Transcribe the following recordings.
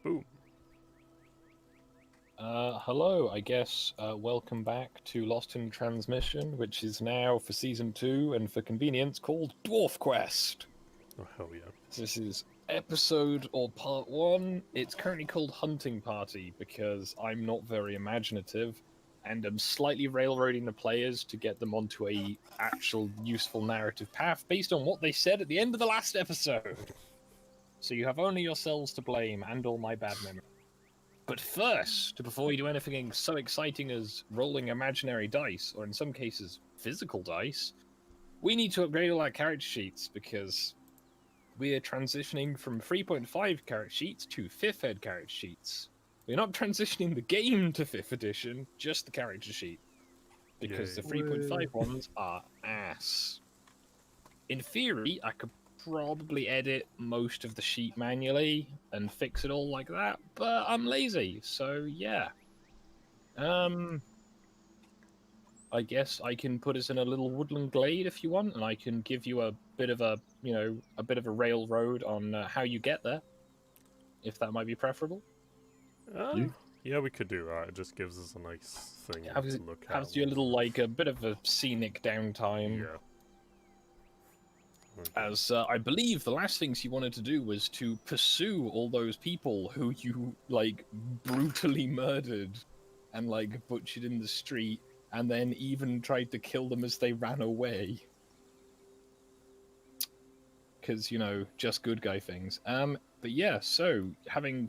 Boom. Hello, I guess. Welcome back to Lost in Transmission, which is now for Season 2 and for convenience called Dwarf Quest. Oh, hell yeah. This is episode or part 1. It's currently called Hunting Party because I'm not very imaginative and I'm slightly railroading the players to get them onto a actual useful narrative path based on what they said at the end of the last episode. So you have only yourselves to blame and all my bad memory. But first, before we do anything so exciting as rolling imaginary dice, or in some cases, physical dice, we need to upgrade all our character sheets because we're transitioning from 3.5 character sheets to 5th ed character sheets. We're not transitioning the game to 5th edition, just the character sheet. Because the 3.5 ones are ass. In theory, I could probably edit most of the sheet manually and fix it all like that, but I'm lazy, so yeah. I guess I can put us in a little woodland glade if you want, and I can give you a bit of a, a bit of a railroad on how you get there, if that might be preferable. Yeah, we could do that. It just gives us a nice thing to look at. Has you a little, a bit of a scenic downtime. Yeah. Okay. As I believe the last things you wanted to do was to pursue all those people who you, brutally murdered and, butchered in the street, and then even tried to kill them as they ran away. Because, just good guy things. But yeah, so, having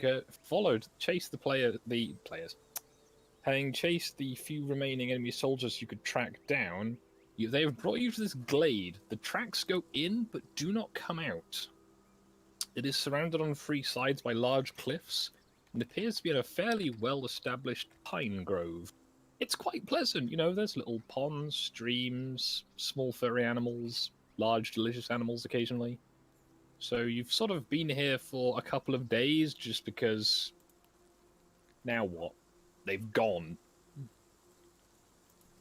chased the players, having chased the few remaining enemy soldiers you could track down, they have brought you to this glade. The tracks go in, but do not come out. It is surrounded on 3 sides by large cliffs, and appears to be in a fairly well-established pine grove. It's quite pleasant, there's little ponds, streams, small furry animals, large delicious animals occasionally. So you've sort of been here for a couple of days just because... Now what? They've gone.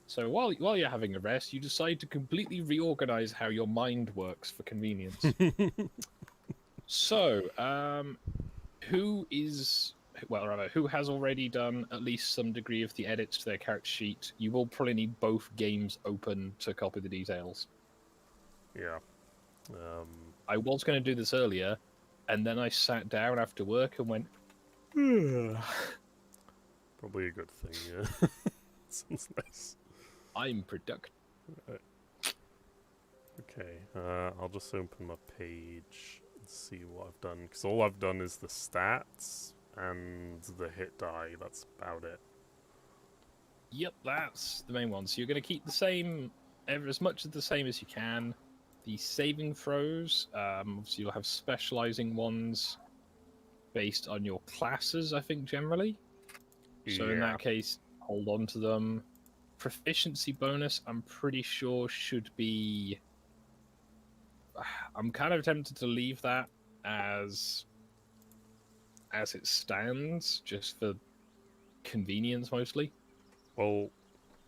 So while you're having a rest, you decide to completely reorganize how your mind works for convenience. So, who has already done at least some degree of the edits to their character sheet? You will probably need both games open to copy the details. Yeah. I was going to do this earlier, and then I sat down after work and went, Probably a good thing, yeah. Sounds nice. I'm productive. Okay, I'll just open my page and see what I've done, because all I've done is the stats and the hit die. That's about it. Yep, that's the main one. So you're going to keep the same, as much of the same as you can. The saving throws, obviously you'll have specializing ones based on your classes, I think, generally. So in that case, hold on to them. Proficiency bonus, I'm pretty sure should be... I'm kind of tempted to leave that as it stands, just for convenience mostly. Well,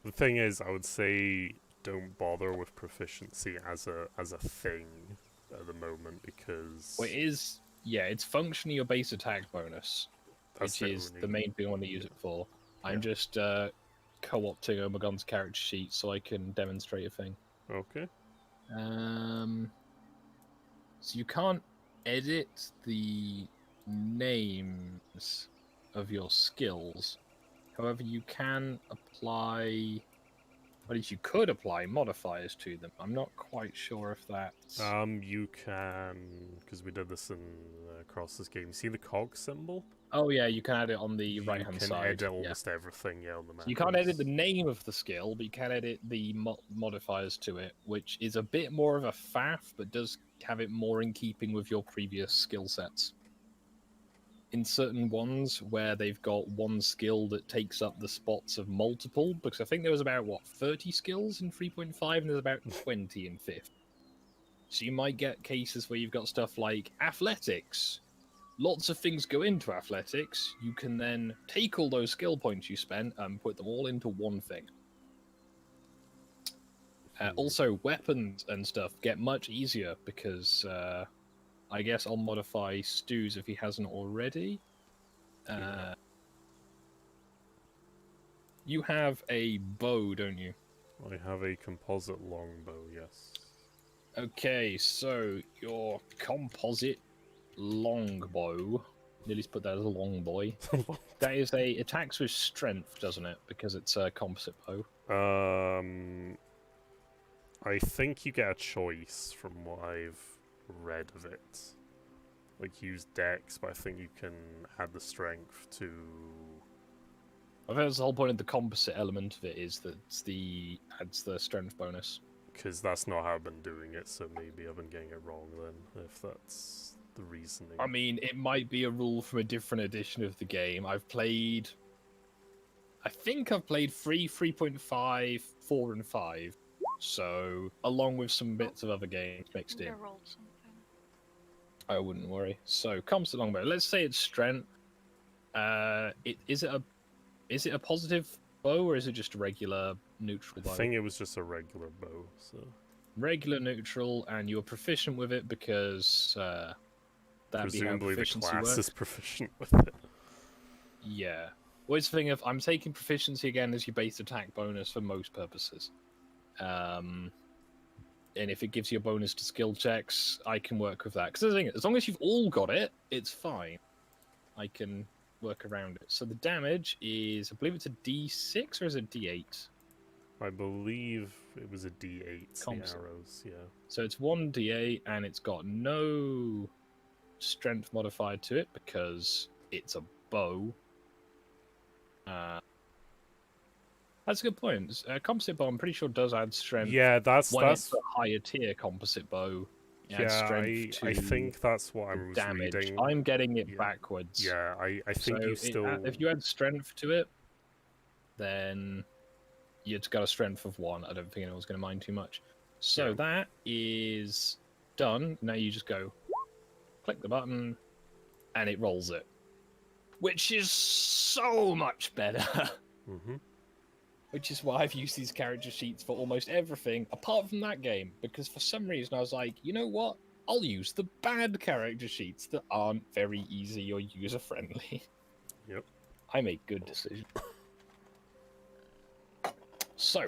the thing is, I would say don't bother with proficiency as a thing at the moment, because... Well, it's functionally your base attack bonus, which is the main thing I want to use it for. Yeah. I'm just co-opting Omegon's character sheet so I can demonstrate a thing. Okay. So you can't edit the names of your skills. However, you can apply... But you could apply modifiers to them. I'm not quite sure if that's... You can... Because we did this in across this game. See the cog symbol? Oh yeah, you can add it on the right-hand side. You can edit almost everything, on the map. So you can't edit the name of the skill, but you can edit the modifiers to it, which is a bit more of a faff, but does have it more in keeping with your previous skill sets. In certain ones where they've got one skill that takes up the spots of multiple, because I think there was about, 30 skills in 3.5, and there's about 20 in 5th. So you might get cases where you've got stuff like athletics. Lots of things go into athletics. You can then take all those skill points you spent and put them all into one thing. Also, weapons and stuff get much easier because... I guess I'll modify Stu's if he hasn't already. Yeah. You have a bow, don't you? I have a composite longbow, yes. Okay, so your composite longbow. Lily's put that as a long boy. That is attacks with strength, doesn't it? Because it's a composite bow. I think you get a choice from what I've read of it. Like, use dex, but I think you can add the strength to... I think that's the whole point of the composite element of it, is that adds the strength bonus. Because that's not how I've been doing it, so maybe I've been getting it wrong then, if that's the reasoning. I mean, it might be a rule from a different edition of the game. I think I've played 3, 3.5, 4, and 5. So, along with some bits of other games mixed in. I rolled something. I wouldn't worry. So, composite longbow. Let's say it's strength. Is it a positive bow, or is it just a regular neutral bow? I think it was just a regular bow, so... Regular neutral, and you're proficient with it because that'd presumably be how the class works. is proficient with it. Yeah. Well, it's the thing of, I'm taking proficiency again as your base attack bonus for most purposes. And if it gives you a bonus to skill checks, I can work with that. Because the thing is, as long as you've all got it, it's fine. I can work around it. So the damage is, I believe it's a D6 or is it D8? I believe it was a D8, Composite. the arrows, yeah. So it's 1d8, and it's got no strength modified to it because it's a bow. That's a good point. Composite bow, I'm pretty sure, does add strength. Yeah, that's... It's a higher tier composite bow. I think that's what I was damage. reading. I'm getting it backwards. Yeah, I think so you still... if you add strength to it, then you've got a strength of 1. I don't think anyone's going to mind too much. So that is done. Now you just go, click the button, and it rolls it. Which is so much better. Mm-hmm. Which is why I've used these character sheets for almost everything, apart from that game. Because for some reason I was like, you know what? I'll use the bad character sheets that aren't very easy or user-friendly. Yep. I make good decisions. So,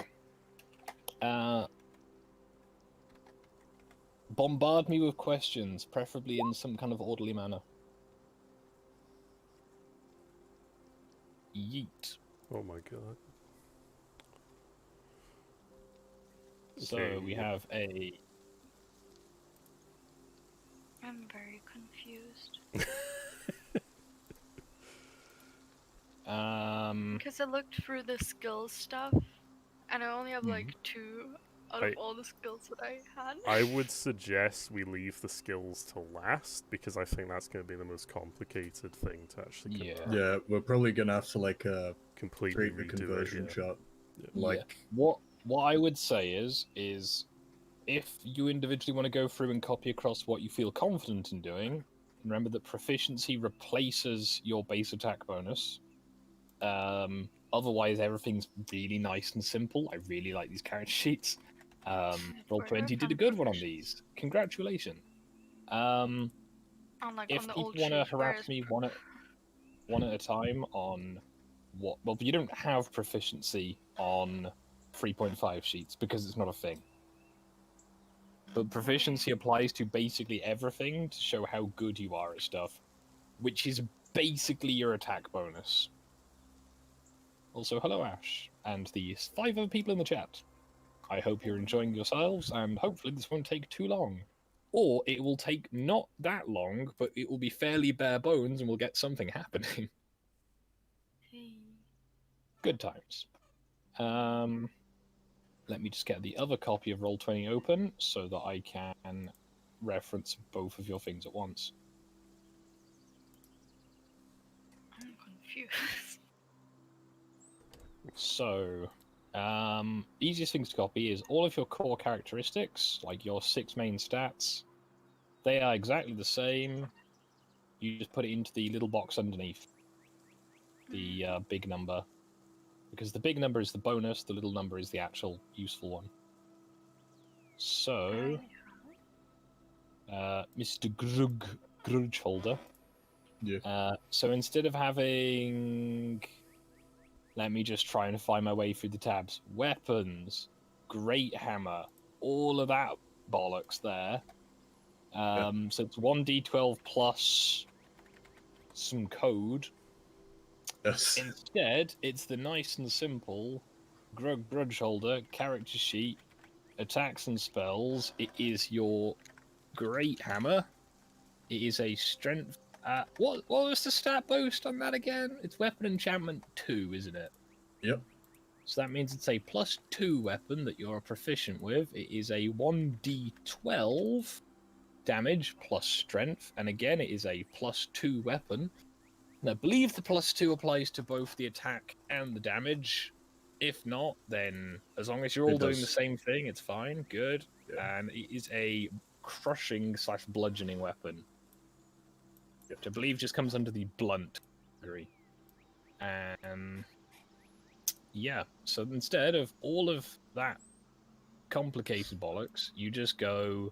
bombard me with questions, preferably in some kind of orderly manner. Yeet. Oh my god. So Okay. we have a... I'm very confused. Because I looked through the skills stuff, and I only have like 2 out of all the skills that I had. I would suggest we leave the skills to last, because I think that's going to be the most complicated thing to actually convert. Yeah, we're probably going to have to, like, completely create the redo conversion it, chart. Yeah. Like... What I would say is if you individually want to go through and copy across what you feel confident in doing, remember that proficiency replaces your base attack bonus. Otherwise, everything's really nice and simple. I really like these character sheets. Roll20 did a good one on these. Congratulations. If people want to harass me one at a time on what... Well, you don't have proficiency on 3.5 sheets because it's not a thing. But proficiency applies to basically everything to show how good you are at stuff, which is basically your attack bonus. Also, hello Ash, and the 5 other people in the chat. I hope you're enjoying yourselves, and hopefully this won't take too long. Or it will take not that long, but it will be fairly bare bones and we'll get something happening. Good times. Let me just get the other copy of Roll20 open so that I can reference both of your things at once. I'm confused. So, easiest things to copy is all of your core characteristics, like your 6 main stats. They are exactly the same. You just put it into the little box underneath the big number. Because the big number is the bonus, the little number is the actual useful one. So, Mr. Grudgeholder, Yeah. So instead of having... Let me just try and find my way through the tabs. Weapons, Great Hammer, all of that bollocks there. So it's 1d12 plus some code. Yes. Instead, it's the nice and simple grudge holder, character sheet, attacks and spells. It is your Great Hammer. It is a strength. What was the stat boost on that again? It's weapon enchantment 2, isn't it? Yep. So that means it's a +2 weapon that you're proficient with. It is a 1d12 damage plus strength, and again, it is a +2 weapon. And I believe the +2 applies to both the attack and the damage. If not, then as long as you're all doing the same thing, it's fine. Good. Yeah. And it is a crushing/bludgeoning weapon. Which I believe just comes under the blunt category. Yeah, so instead of all of that complicated bollocks, you just go...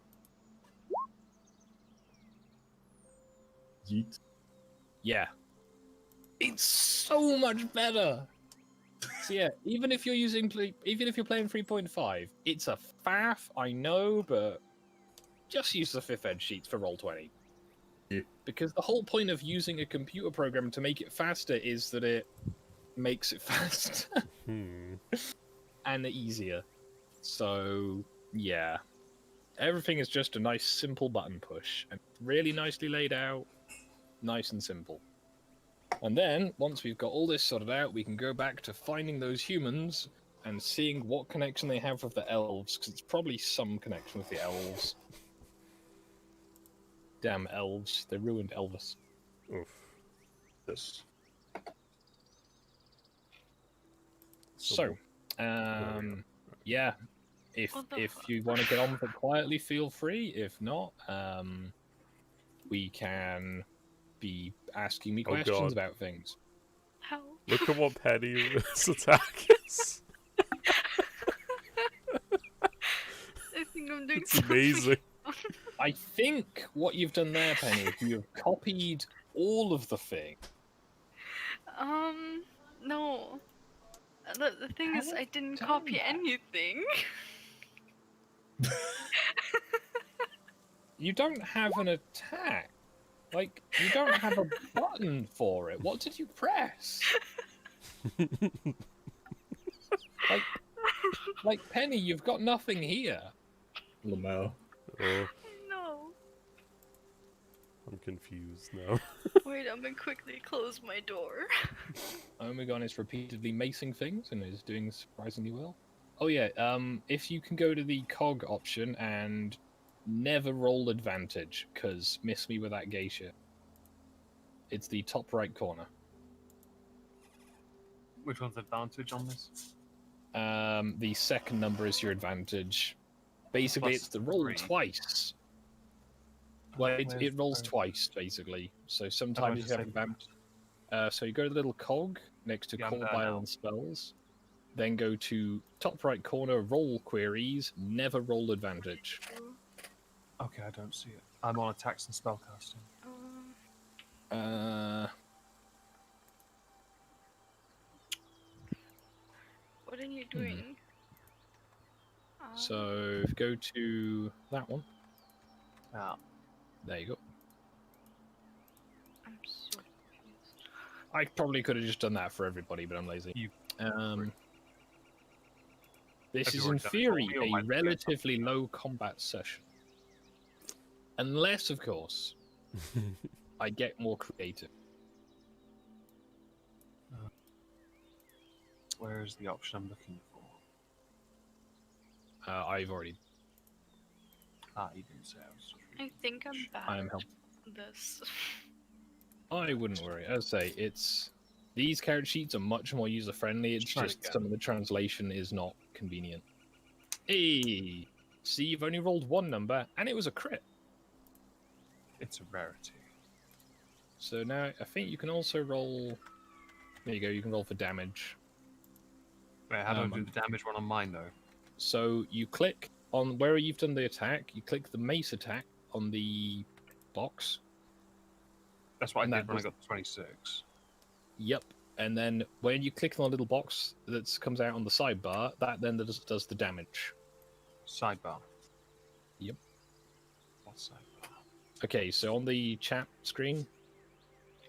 Yeet. Yeah. It's so much better! So yeah, even if you're playing 3.5, it's a faff, I know, but just use the 5th Ed sheets for Roll20. Yeah. Because the whole point of using a computer program to make it faster is that it makes it faster and easier. So yeah, everything is just a nice simple button push and really nicely laid out, nice and simple. And then once we've got all this sorted out, we can go back to finding those humans and seeing what connection they have with the elves, because it's probably some connection with the elves. Damn elves, they ruined Elvis. Oof. Yes. So, yeah, if you want to get on with it quietly, feel free. If not, we can be asking me questions about things. How? Look at what Penny's attack is. I think I'm doing It's something. amazing. I think what you've done there, Penny, is you've copied all of the thing. No. The thing is, I didn't copy anything. You don't have an attack. Like, you don't have a button for it. What did you press? Like Penny, you've got nothing here. Lamau. Oh, No. I'm confused now. Wait, I'm gonna quickly close my door. Omegon is repeatedly macing things and is doing surprisingly well. Oh yeah, if you can go to the cog option and never roll advantage, because miss me with that gay shit. It's the top right corner. Which one's advantage on this? The second number is your advantage. Basically, Plus it's the roll 3. twice. Well, Where's it rolls the- twice, basically. So sometimes you have advantage. So you go to the little cog next to Yeah, I'm Call there Bio now. and Spells. Then go to top right corner, roll queries, never roll advantage. Okay, I don't see it. I'm on attacks and spellcasting. What are you doing? So go to that one. Ah, There you go. I'm so confused. I probably could have just done that for everybody, but I'm lazy. You- This Have you is in already done it for theory me, or a might I forget relatively low combat session. Unless, of course, I get more creative. where is the option I'm looking for? I've already. Ah, you didn't say I was. I think I'm bad I am at helping. this. I wouldn't worry. As I say, it's these character sheets are much more user friendly. It's Try just again. some of the translation is not convenient. Hey, see, you've only rolled one number, and it was a crit. It's a rarity. So now I think you can also roll. There you go. You can roll for damage. Wait, how do I do the damage one on mine though? So you click on where you've done the attack. You click the mace attack on the box. That's what And I that did when I does- got to 26. Yep. And then when you click on the little box that comes out on the sidebar, that then does the damage. Sidebar. Yep. What sidebar? Okay, so on the chat screen,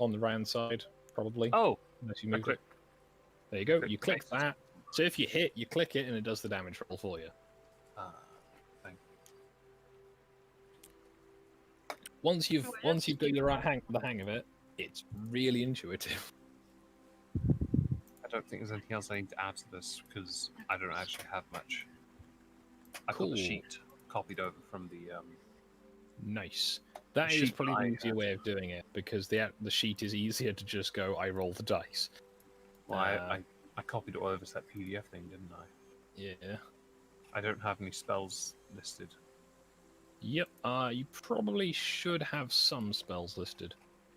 on the right-hand side, probably, Oh, unless you I moved click. it. There you go. click You click next. that. So if you hit, you click it, and it does the damage roll for you. Thank Once you've Where once you've got do you the want- hang of it, it's really intuitive. I don't think there's anything else I need to add to this because I don't actually have much. I've got Cool. the sheet copied over from the. Nice. That The is sheet probably I the easier had. way of doing it because the sheet is easier to just go. I roll the dice. Well, Uh, I copied it all over to that PDF thing, didn't I? Yeah. I don't have any spells listed. Yep. You probably should have some spells listed.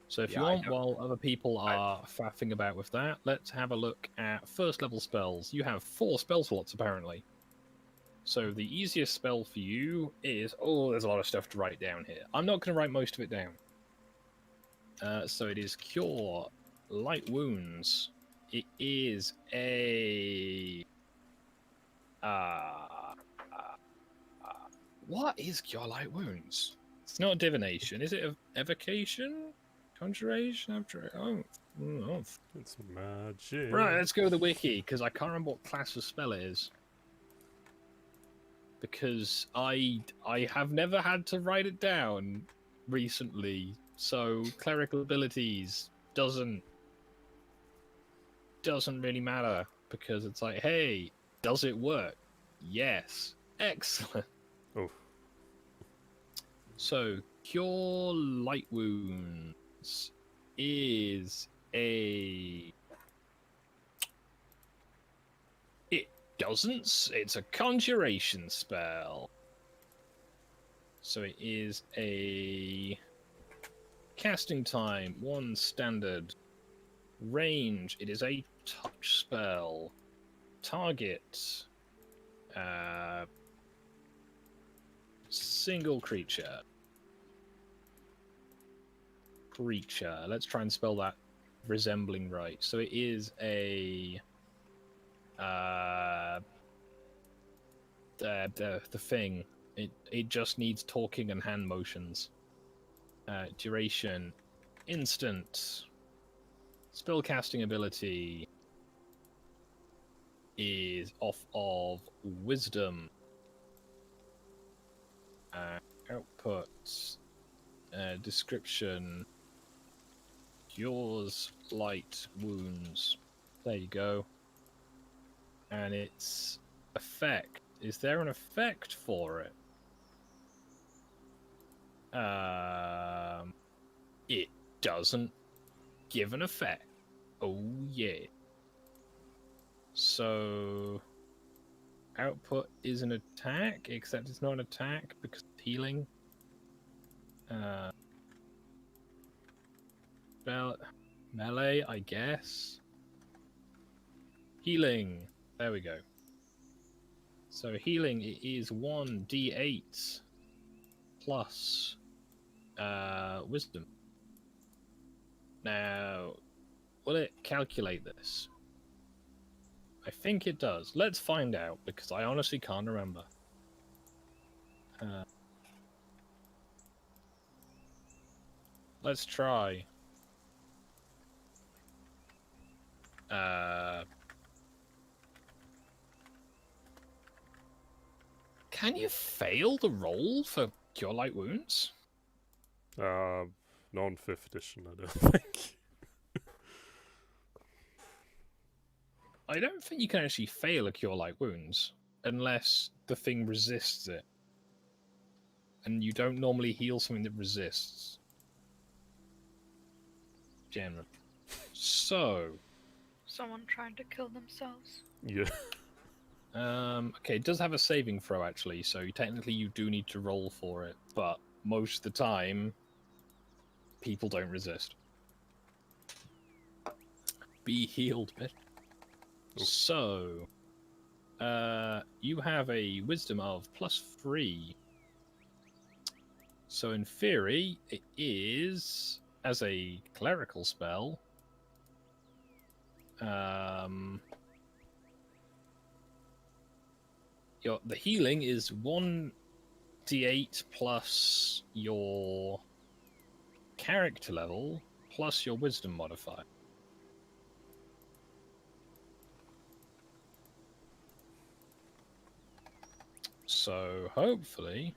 So if Yeah, you I want, don't- while other people are faffing about with that, let's have a look at first level spells. You have 4 spell slots apparently. So the easiest spell for you is there's a lot of stuff to write down here. I'm not going to write most of it down. So it is Cure Light Wounds. It is a what is Cure Light Wounds? It's not divination. Is it evocation? Conjuration? Oh. It's magic. Right, let's go to the wiki, because I can't remember what class of spell it is. Because I have never had to write it down recently, so clerical abilities doesn't really matter, because it's like, hey, does it work? Yes. Excellent. Oh. So, Cure Light Wounds is a... It's a conjuration spell. So it is a casting time, 1 standard. Range, it is a touch spell. Target, single creature. Let's try and spell that resembling right. So it is a the thing. It just needs talking and hand motions. Duration, instant. Spellcasting ability is off of wisdom. Output, description. Cures light wounds. There you go. And its effect. Is there an effect for it? It doesn't give an effect. Oh yeah. So output is an attack, except it's not an attack because it's healing. Melee, I guess. Healing. There we go. So healing it is 1d8 plus wisdom. Now, will it calculate this? I think it does. Let's find out, because I honestly can't remember. Let's try. Can you fail the roll for Cure Light Wounds? Not on 5th edition, I don't think. I don't think you can actually fail a Cure Light Wounds unless the thing resists it. And you don't normally heal something that resists. Generally. So... Someone trying to kill themselves. Yeah. Okay, it does have a saving throw, actually, so technically you do need to roll for it, but most of the time, people don't resist. Be healed, bitch. Oof. So, you have a wisdom of +3. So in theory, it is as a clerical spell, the healing is 1d8 plus your character level plus your wisdom modifier. So hopefully,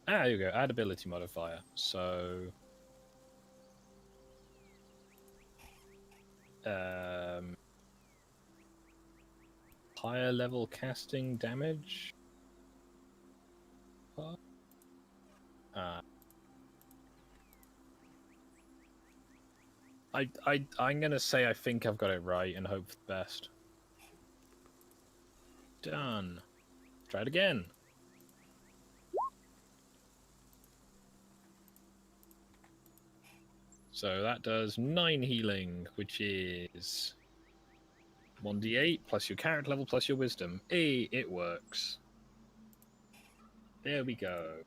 there you go. Add ability modifier. So higher level casting damage. I'm gonna say I think I've got it right and hope for the best. Done. Try it again. So that does 9 healing, which is 1d8 plus your character level plus your wisdom. Hey, it works. There we go.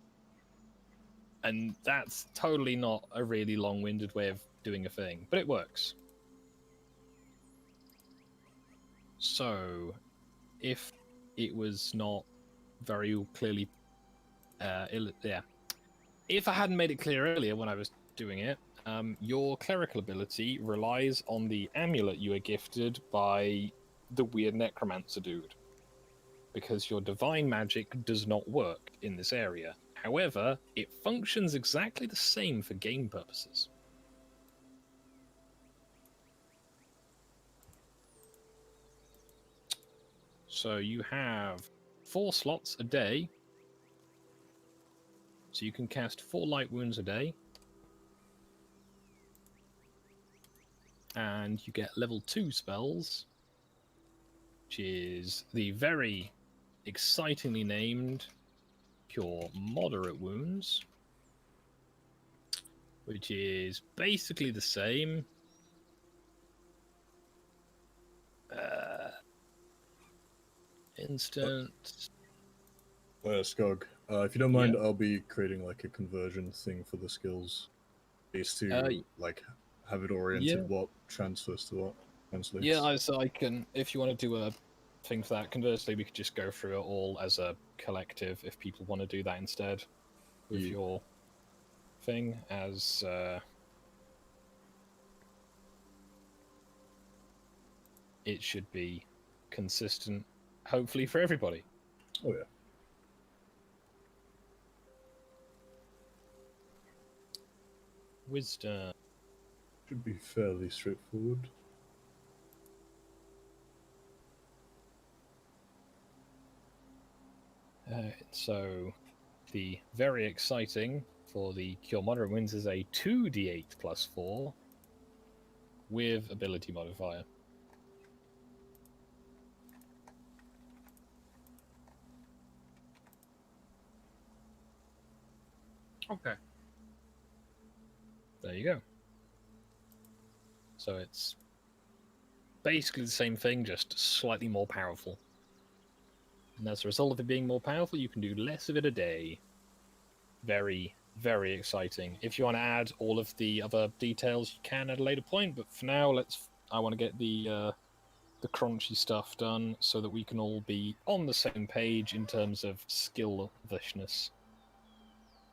And that's totally not a really long-winded way of doing a thing, but it works. So, if it was not very clearly... If I hadn't made it clear earlier when I was doing it, your clerical ability relies on the amulet you were gifted by the weird necromancer dude. Because your divine magic does not work in this area. However, it functions exactly the same for game purposes. So you have 4 slots a day. So you can cast 4 light wounds a day. And you get level 2 spells, which is the very excitingly named Cure Moderate Wounds, which is basically the same. Instant. Skog, if you don't mind, I'll be creating like a conversion thing for the skills, just to like have it oriented what transfers to what translates. Yeah, so I can. If you want to do a thing for that, conversely, we could just go through it all as a collective. If people want to do that instead with your thing, as it should be consistent, hopefully for everybody. Oh yeah. Wisdom should be fairly straightforward. So, the very exciting for the Cure Moderate Wounds is a 2d8 plus 4 with ability modifier. Okay. There you go. So it's basically the same thing, just slightly more powerful. And as a result of it being more powerful, you can do less of it a day. Very, very exciting. If you want to add all of the other details, you can at a later point. But for now, I want to get the crunchy stuff done so that we can all be on the same page in terms of skill-vishness.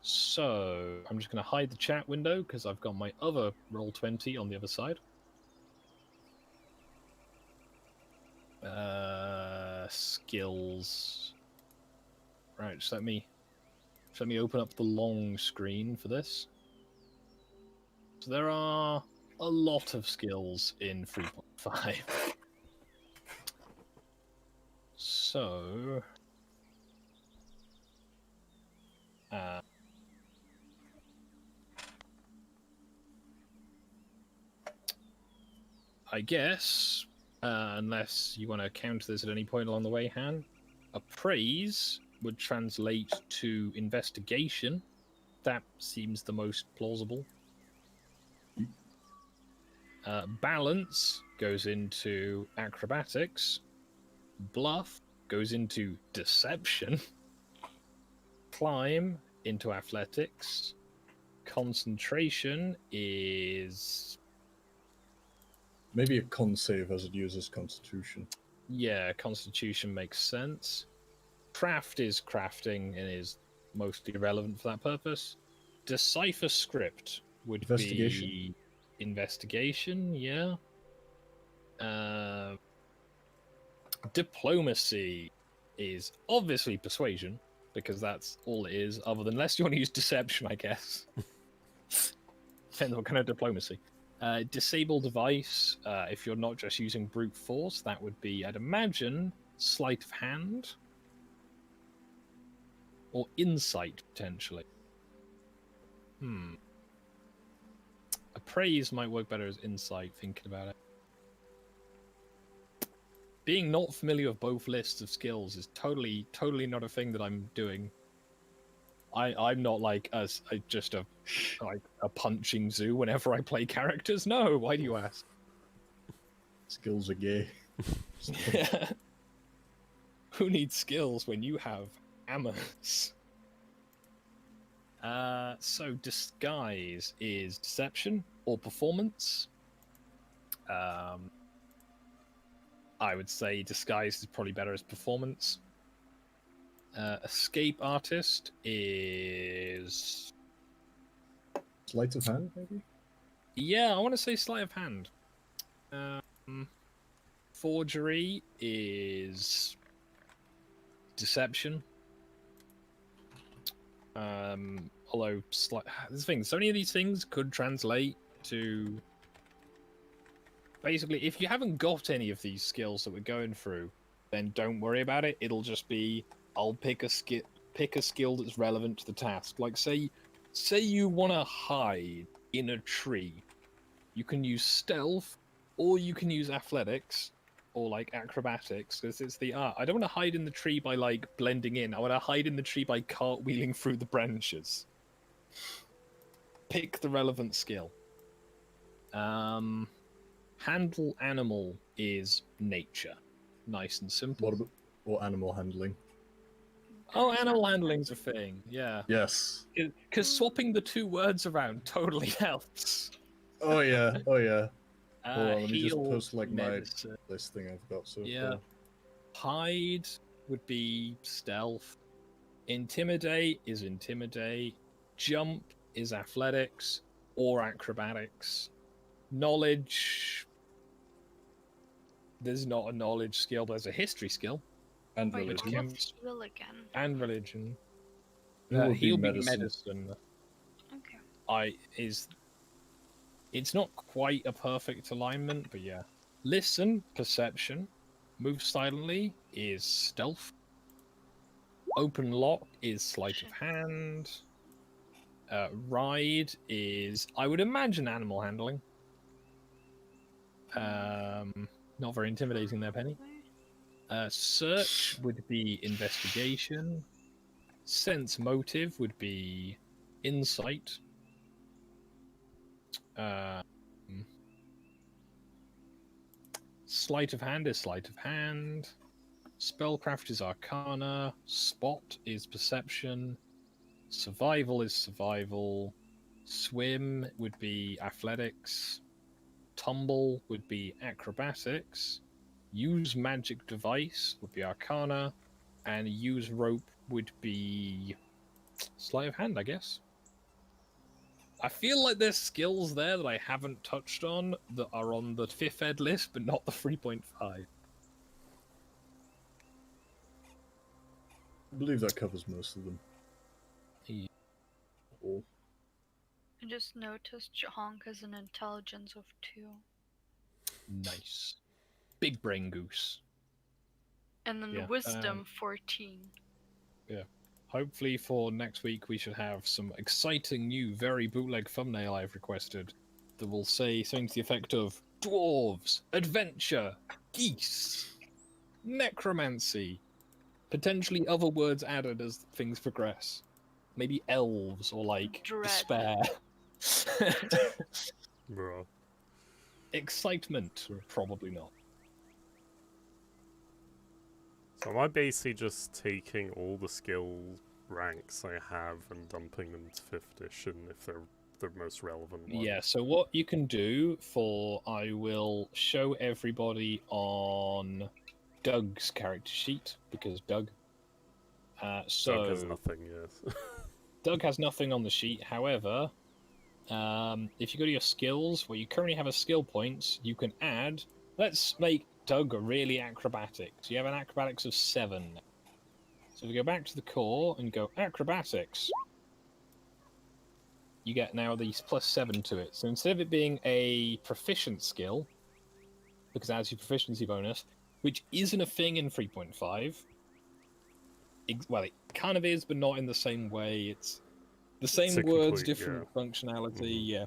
So I'm just going to hide the chat window because I've got my other Roll20 on the other side. Skills. Right, just let me open up the long screen for this. So there are a lot of skills in 3.5. So I guess, unless you want to counter this at any point along the way, Han, appraise would translate to investigation. That seems the most plausible. Balance goes into acrobatics. Bluff goes into deception. Climb into athletics. Concentration is... Maybe a con save as it uses Constitution. Yeah, Constitution makes sense. Craft is crafting and is mostly relevant for that purpose. Decipher script would be investigation, yeah. Diplomacy is obviously persuasion, because that's all it is, other than unless you want to use deception, I guess. Depends what kind of diplomacy. Disable device, if you're not just using brute force, that would be, I'd imagine, sleight of hand. Or insight, potentially. Appraise might work better as insight, thinking about it. Being not familiar with both lists of skills is totally not a thing that I'm doing. I'm not like just a punching zoo whenever I play characters. No, why do you ask? Skills are gay. Yeah. Who needs skills when you have hammers? So disguise is deception or performance. I would say disguise is probably better as performance. Escape artist is... Sleight of hand, maybe? Yeah, I want to say sleight of hand. Forgery is deception. Although, the thing, so many of these things could translate to... Basically, if you haven't got any of these skills that we're going through, then don't worry about it. It'll just be, I'll pick a skill that's relevant to the task. Like, say you want to hide in a tree. You can use stealth, or you can use athletics, or like acrobatics, because it's the art. I don't want to hide in the tree by like blending in. I want to hide in the tree by cartwheeling through the branches. Pick the relevant skill. Handle animal is nature. Nice and simple. Or animal handling? Oh, animal handling's a thing, yeah. Yes. Because swapping the two words around totally helps. Oh yeah, oh yeah. Hold on, let me just Heal, post like medicine. my list thing I've got so Yeah. far. Hide would be stealth. Intimidate is intimidate. Jump is athletics or acrobatics. Knowledge... There's not a knowledge skill, but there's a history skill. And Wait, religion. what's heal again? And religion. It would He'll be be medicine. medicine. Okay. It's not quite a perfect alignment, but yeah. Listen, perception. Move silently is stealth. Open lock is sleight of hand. Ride is, I would imagine, animal handling. Not very intimidating there, Penny. Search would be investigation. Sense motive would be insight. Sleight of hand is sleight of hand. Spellcraft is arcana. Spot is perception. Survival is survival. Swim would be athletics. Tumble would be acrobatics. Use magic device would be arcana. And use rope would be sleight of hand, I guess. I feel like there's skills there that I haven't touched on that are on the 5th ed list, but not the 3.5. I believe that covers most of them. Yeah. All. I just noticed Honk has an intelligence of 2. Nice. Big brain goose. And then Yeah, wisdom 14. Yeah. Hopefully for next week we should have some exciting new, very bootleg thumbnail I've requested that will say something to the effect of dwarves, adventure, geese, necromancy, potentially other words added as things progress. Maybe elves or like Dread. despair. Bro. Excitement, probably not. So am I basically just taking all the skill ranks I have and dumping them to 5th edition if they're the most relevant one. Yeah, so what you can do I will show everybody on Doug's character sheet, because Doug. Doug has nothing, yes. Doug has nothing on the sheet, however, if you go to your skills, where you currently have a skill points, you can add, let's make Doug really acrobatic. So you have an acrobatics of 7. So if we go back to the core and go acrobatics, you get now these +7 to it. So instead of it being a proficient skill, because it adds your proficiency bonus, which isn't a thing in 3.5, well, it kind of is, but not in the same way. It's the same words, different functionality, yeah.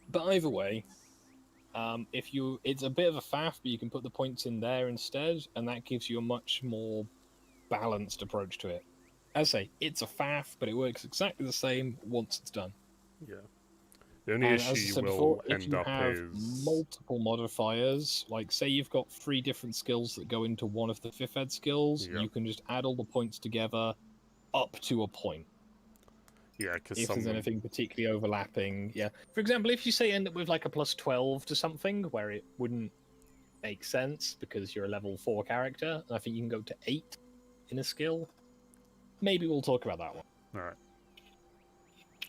But either way, it's a bit of a faff, but you can put the points in there instead, and that gives you a much more balanced approach to it. As I say, it's a faff, but it works exactly the same once it's done. Yeah. The only issue you will end up is... if you have multiple modifiers, like say you've got 3 different skills that go into one of the 5th ed skills, you can just add all the points together up to a point. Yeah, because if there's anything particularly overlapping, yeah. For example, if you say end up with like a +12 to something, where it wouldn't make sense because you're a level 4 character, and I think you can go to 8 in a skill, maybe we'll talk about that one. Alright.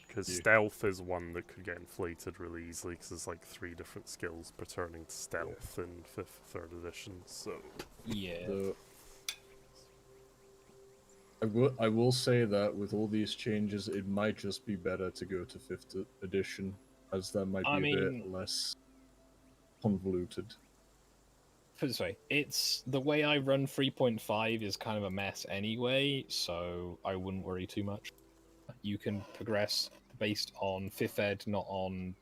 Because stealth is one that could get inflated really easily, because there's like 3 different skills pertaining to stealth in 5th, 3rd edition, so... Yeah. I will say that with all these changes, it might just be better to go to 5th edition, as that might be a bit less convoluted. Put it this way, it's the way I run 3.5 is kind of a mess anyway, so I wouldn't worry too much. You can progress based on 5th ed, not on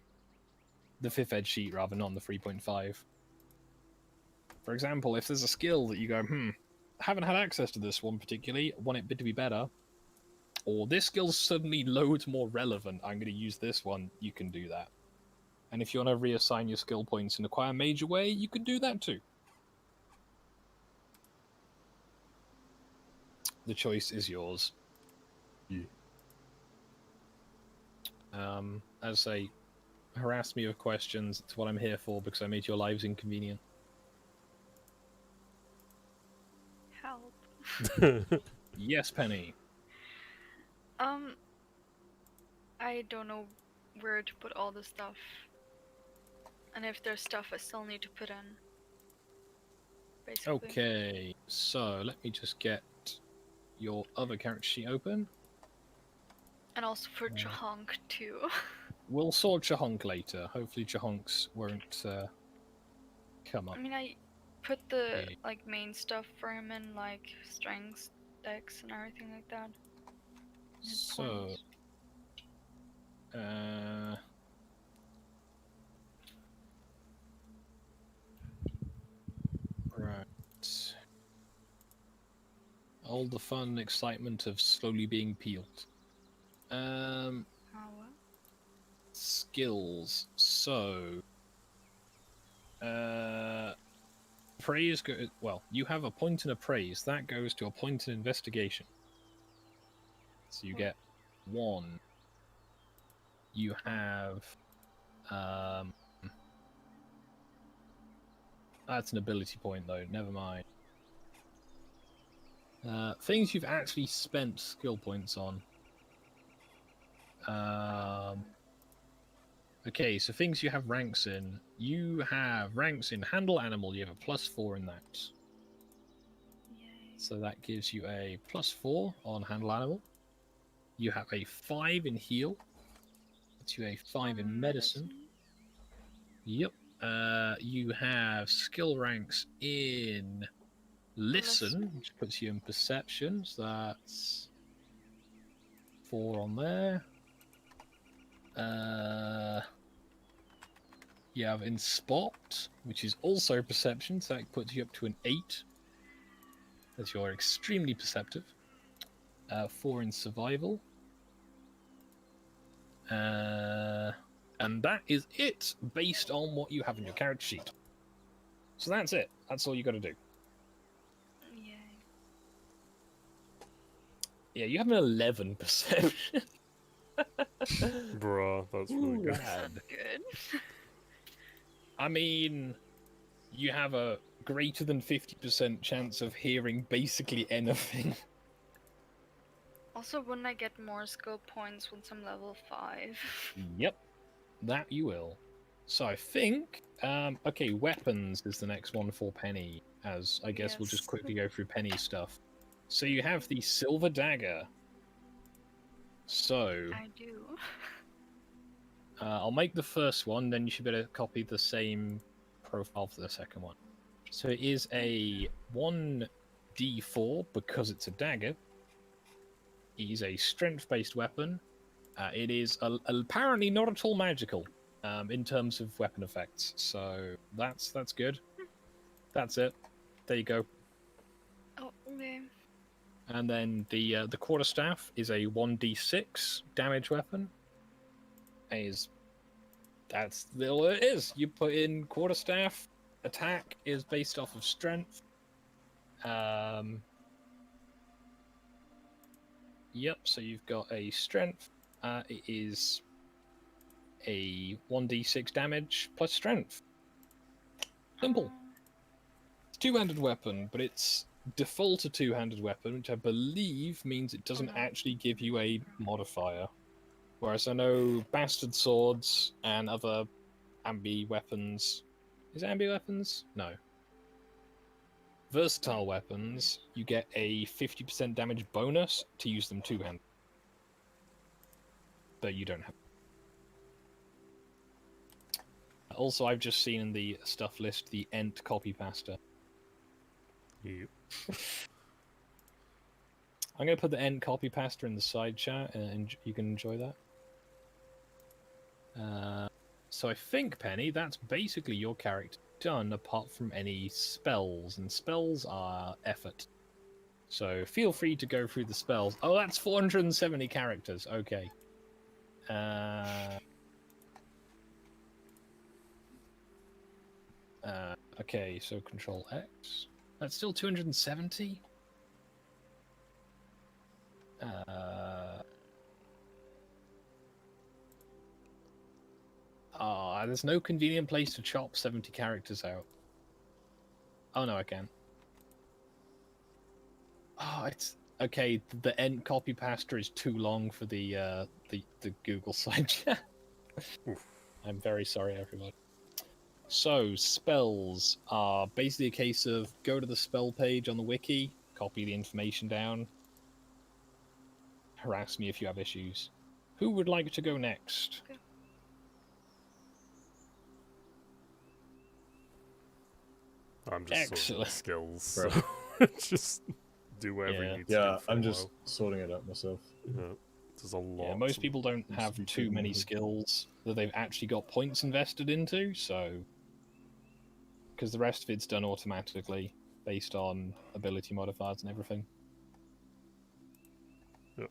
the 5th ed sheet, rather, not on the 3.5. For example, if there's a skill that you go, I haven't had access to this one particularly, want it to be better, or this skill's suddenly loads more relevant, I'm going to use this one, you can do that. And if you want to reassign your skill points in a quite a major way, you can do that too. The choice is yours. Yeah. As I say, harass me with questions, it's what I'm here for, because I made your lives inconvenient. Help. Yes, Penny. I don't know where to put all the stuff. And if there's stuff I still need to put in. Basically. Okay, so let me just get your other character sheet open. And also for Chahonk too. We'll sort Chahonk later. Hopefully Chahonks won't come up. I mean, I put the like main stuff for him in like strengths, decks, and everything like that. So, right. All the fun and excitement of slowly being peeled. Skills. So, praise go. Well, you have a point and a praise. That goes to a point in investigation. So you get 1. You have. That's an ability point, though. Never mind. Things you've actually spent skill points on. Okay, so things you have ranks in. You have ranks in Handle Animal. You have a +4 in that. Yay. So that gives you a +4 on Handle Animal. You have a 5 in Heal. That's you a 5 in Medicine. Yep. You have skill ranks in Listen, which puts you in Perception. So that's 4 on there. You have in Spot, which is also Perception, so that puts you up to an 8. As you're extremely perceptive. 4 in Survival. And that is it, based on what you have in your character sheet. So that's it. That's all you got to do. Yay. Yeah, you have an 11 perception. Bruh, that's really good. That's good. I mean, you have a greater than 50% chance of hearing basically anything. Also, wouldn't I get more skill points once I'm level 5? Yep, that you will. So I think, okay, weapons is the next one for Penny, as I guess we'll just Yes. quickly go through Penny's stuff. So you have the silver dagger. So I do. I'll make the first one, then you should better copy the same profile for the second one. So it is a 1d4 because it's a dagger. It is a strength-based weapon. It is apparently not at all magical in terms of weapon effects. So that's good. That's it. There you go. Oh, okay. And then the quarterstaff is a 1d6 damage weapon. That's all it is. You put in quarterstaff. Attack is based off of strength. Yep. So you've got a strength. It is a 1d6 damage plus strength. Simple. It's a two-handed weapon, but it's default a two-handed weapon, which I believe means it doesn't actually give you a modifier. Whereas I know bastard swords and other ambi weapons. Is it ambi weapons? No. Versatile weapons, you get a 50% damage bonus to use them two-handed. But you don't have. Also, I've just seen in the stuff list the Ent copy pasta. Yep. I'm going to put the Ent copy pasta in the side chat, and you can enjoy that. So I think, Penny, that's basically your character done, apart from any spells, and spells are effort. So feel free to go through the spells. Oh, that's 470 characters. Okay. Okay, so Control X. That's still 270? There's no convenient place to chop 70 characters out. Oh, no, I can. Oh, it's... Okay, the end copy pasta is too long for the Google side chat. I'm very sorry, everybody. So, spells are basically a case of go to the spell page on the wiki, copy the information down, harass me if you have issues. Who would like to go next? Okay. I'm just sorting Excellent. skills, so just do whatever you need to do. Yeah, for I'm a just while. sorting it out myself. Yeah, there's a lot. Yeah, most people don't have too many skills that they've actually got points invested into, so... Because the rest of it's done automatically, based on ability modifiers and everything. Yep.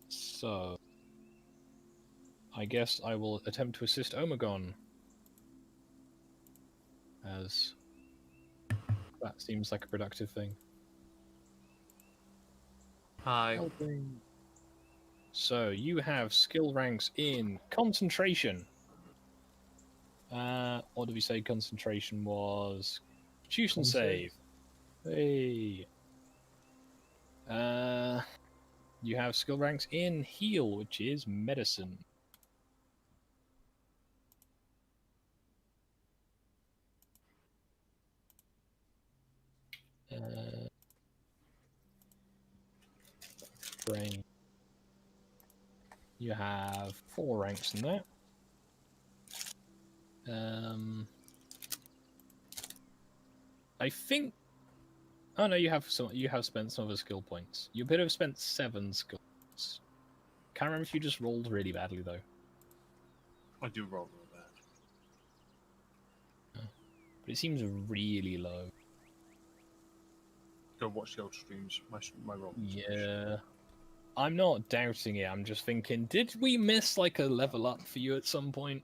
So... I guess I will attempt to assist Omegon. As... that seems like a productive thing. Hi. Helping. So, you have skill ranks in concentration. What did we say concentration was? Constitution save. Hey. You have skill ranks in heal, which is medicine. Brain. You have 4 ranks in that. I think. Oh no, you have spent some of the skill points. You could have spent 7 skill points. Can't remember if you just rolled really badly though. I do roll real bad. But it seems really low. Go watch the old streams. My roll. Yeah. I'm not doubting it. I'm just thinking, did we miss like a level up for you at some point?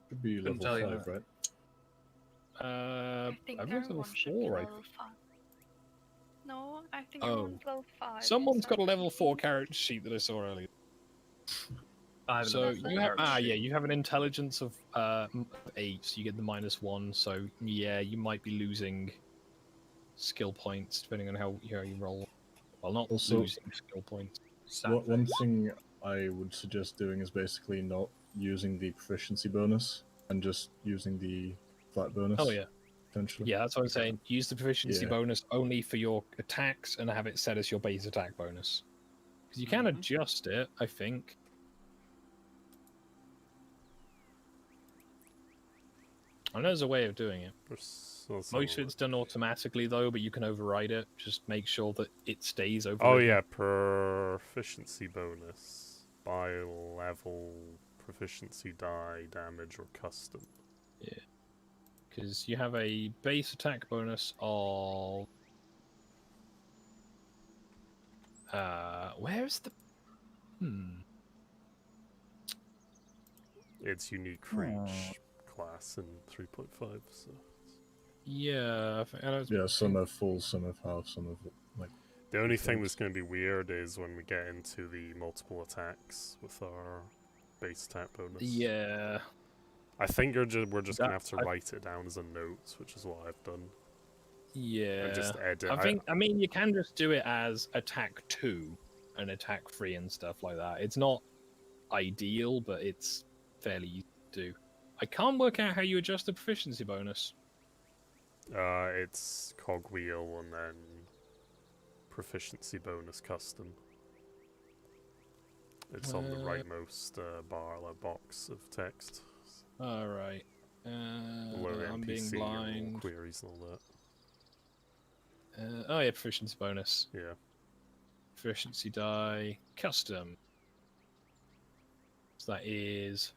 Should be level 5, right? I think I was level everyone should be 4, I level 5. No, I think I'm Oh. on level 5. Someone's got a level 4 character sheet that I saw earlier. I have So another you have character sheet. you have an intelligence of 8, so you get the -1. So yeah, you might be losing skill points depending on how you roll. Well, not Also- losing skill points. One thing I would suggest doing is basically not using the proficiency bonus and just using the flat bonus. Oh yeah, Potentially. yeah. That's what I'm saying. Use the proficiency Yeah. bonus only for your attacks and have it set as your base attack bonus. Because you can adjust it, I think. I know there's a way of doing it. Most of it's done automatically though, but you can override it. Just make sure that it stays overridden. Oh yeah, proficiency bonus by level, proficiency die, damage, or custom. Yeah. Because you have a base attack bonus of... where's the... It's unique for each class in 3.5, so... Yeah, yeah, some have full, some have half, some have like... The only thing that's going to be weird is when we get into the multiple attacks with our base attack bonus. Yeah. I think we're just going to have to write it down as a note, which is what I've done. Yeah. And just edit. I mean, you can just do it as attack 2 and attack 3 and stuff like that. It's not ideal, but it's fairly easy to do. I can't work out how you adjust the proficiency bonus. It's cogwheel and then proficiency bonus custom. It's on the rightmost bar, like box of text. Alright. Below I'm NPC being blind. queries and all that. Oh yeah, proficiency bonus. Yeah. Proficiency die, custom. So that is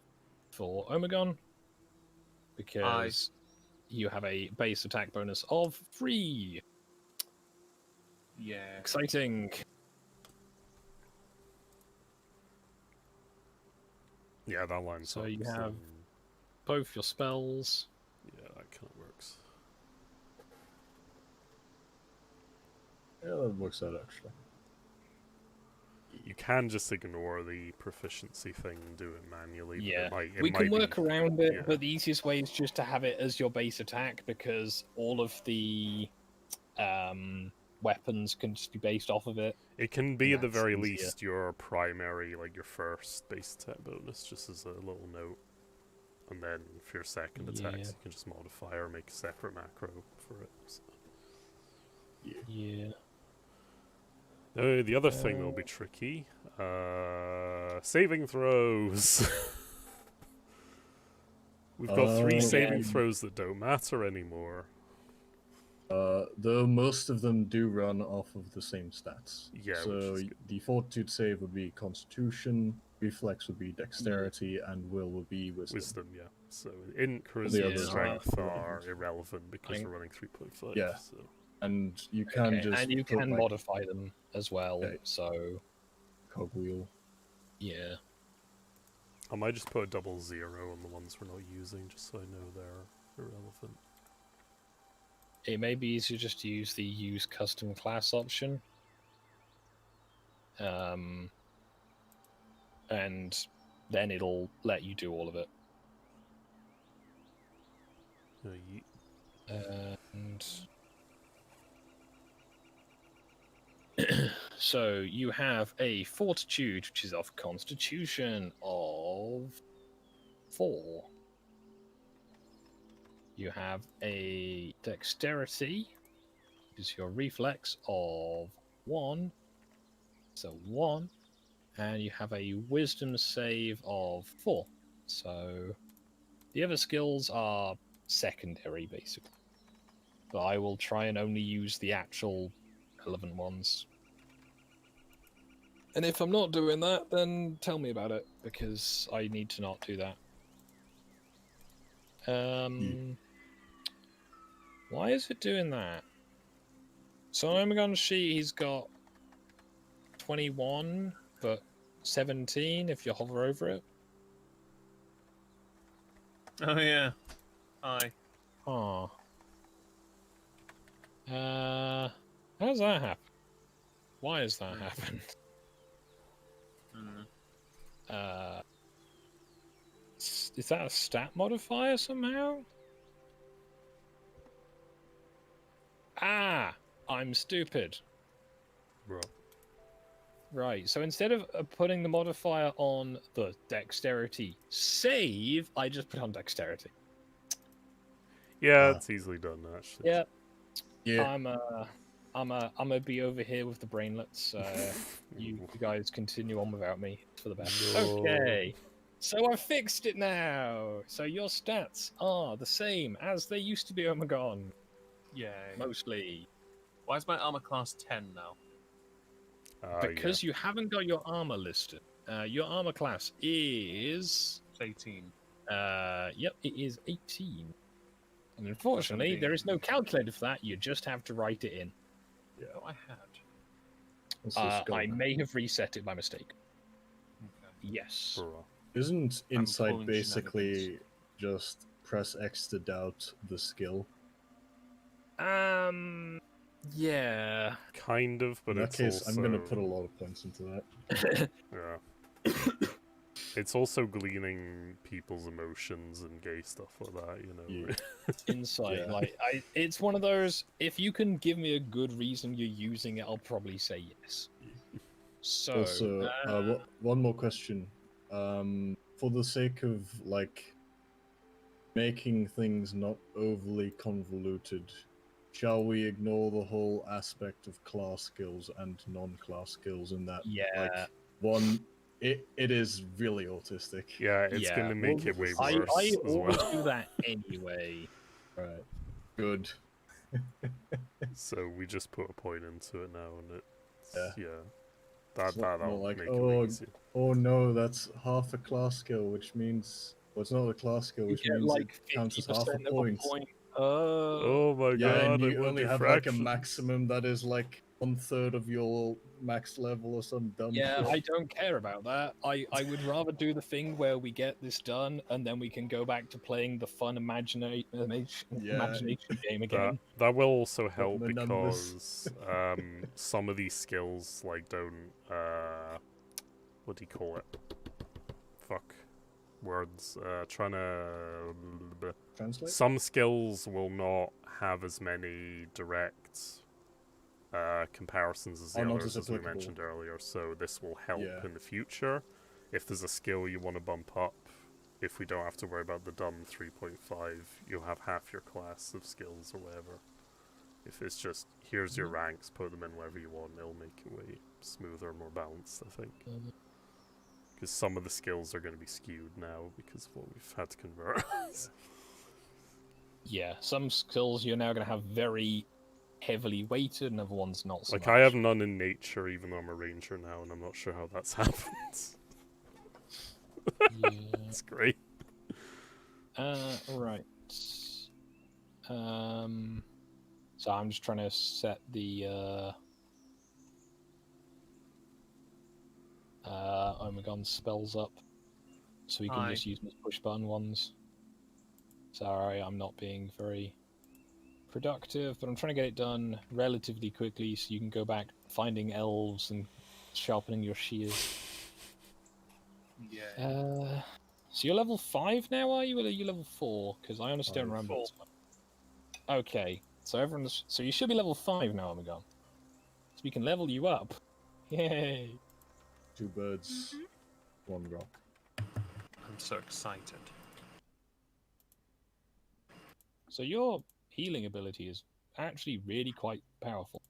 for Omegon. Because you have a base attack bonus of 3. Yeah. Exciting. Yeah, that lines So up. you have both your spells. Yeah, that kind of works. Yeah, that works out actually. You can just ignore the proficiency thing and do it manually. Yeah, we can work around it, but the easiest way is just to have it as your base attack because all of the weapons can just be based off of it. It can be at the very least your primary, like your first base attack bonus, just as a little note. And then for your second attacks, you can just modify or make a separate macro for it. So. Yeah. The other thing that'll be tricky, saving throws. We've got 3 saving throws that don't matter anymore. Though most of them do run off of the same stats. Yeah, so the fortitude save would be Constitution, reflex would be Dexterity, and will would be Wisdom. Yeah. So int, charisma, and strength are irrelevant because we're running 3.5. Yeah. So. And you can just... And you can modify them as well, so... Cogwheel. Yeah. I might just put a 00 on the ones we're not using, just so I know they're irrelevant. It may be easier just to use the use custom class option. And then it'll let you do all of it. And... so you have a fortitude, which is of constitution of 4. You have a dexterity, which is your reflex of 1. So 1. And you have a wisdom save of 4. So the other skills are secondary, basically. But I will try and only use the actual relevant ones. And if I'm not doing that, then tell me about it, because I need to not do that. Why is it doing that? So on Omegon's sheet, he's got 21, but 17 if you hover over it. Oh yeah. Hi. Oh. How does that happen? Why has that happened? Is that a stat modifier somehow? Ah, I'm stupid. Right, so instead of putting the modifier on the dexterity save, I just put on dexterity. Yeah, it's easily done, actually. Yeah. Yeah. I'm a be over here with the brainlets. You guys continue on without me. It's for the best. No. Okay. So I fixed it now. So your stats are the same as they used to be, Omegon. Yay. Mostly. Why is my armor class 10 now? Because you haven't got your armor listed. Your armor class is... It's 18. Yep, it is 18. And unfortunately, there is no calculator for that. You just have to write it in. Yeah, I had. I may have reset it by mistake. Okay. Yes. Isn't insight pulling basically just press X to doubt the skill? Yeah. Kind of, but in that it's case, also... I'm gonna put a lot of points into that. Yeah. It's also gleaning people's emotions and gay stuff like that, you know. Yeah. Insight, Yeah. like it's one of those. If you can give me a good reason you're using it, I'll probably say yes. So, Also, one more question. For the sake of like making things not overly convoluted, shall we ignore the whole aspect of class skills and non-class skills in that? Yeah. Like one, it is really autistic. Yeah, it's gonna make it way worse I as always well. do that anyway. Right. Good. So we just put a point into it now, and it's Yeah. That'll like, make it easy. Oh no, that's half a class skill, which means it's not a class skill, which means like it counts as half a 50% of point. Oh my Yeah, god! and I you want only have fractions. like a maximum that is like 1/3 of your max level or some dumb Yeah, shit. I don't care about that. I would rather do the thing where we get this done and then we can go back to playing the fun imagination game again. That will also Got help the numbers. because some of these skills like don't what do you call it? Fuck words. Trying to Translate? some skills will not have as many direct comparisons as the others, as we mentioned earlier, so this will help in the future. If there's a skill you want to bump up, if we don't have to worry about the dumb 3.5, you'll have half your class of skills or whatever. If it's just, here's your ranks, put them in wherever you want, it'll make it way smoother and more balanced, I think. Because some of the skills are going to be skewed now because of what we've had to convert. Yeah, some skills you're now going to have very heavily weighted and other ones not so like, much. I have none in nature, even though I'm a ranger now, and I'm not sure how that's happened. Yeah. It's great. Right. So I'm just trying to set the Omegon spells up so we can just use those push button ones. Sorry, I'm not being very productive, but I'm trying to get it done relatively quickly so you can go back finding elves and sharpening your shears. Yeah. So you're level 5 now, are you? Or are you level 4? Because I honestly don't remember. 4. Okay, so you should be level 5 now, Omegon. So we can level you up. Yay! 2 birds, 1 rock. I'm so excited. So your healing ability is actually really quite powerful.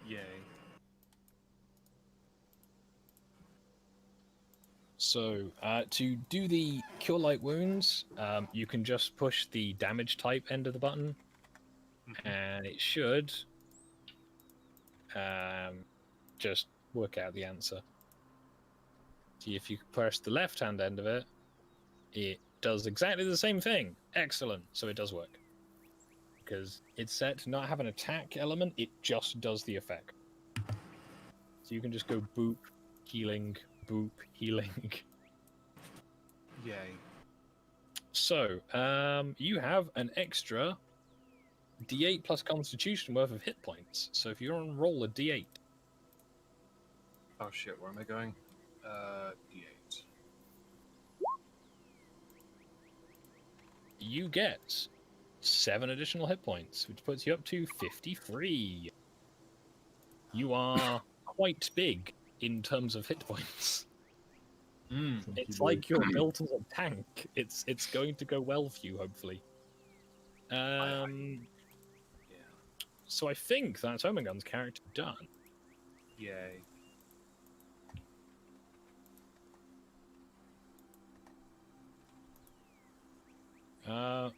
Yay. So, to do the Cure Light Wounds, you can just push the damage type end of the button, and it should just work out the answer. See, if you press the left-hand end of it, it does exactly the same thing. Excellent. So it does work. Because it's set to not have an attack element, it just does the effect. So you can just go boop, healing, boop, healing. Yay. So, you have an extra D8 plus Constitution worth of hit points. So if you're on roll a D8, Oh shit, where am I going? D8. you get 7 additional hit points, which puts you up to 53. You are quite big in terms of hit points. It's like you're built as a tank. It's going to go well for you, hopefully. Yeah. So I think that's Omegon's character done. Yay.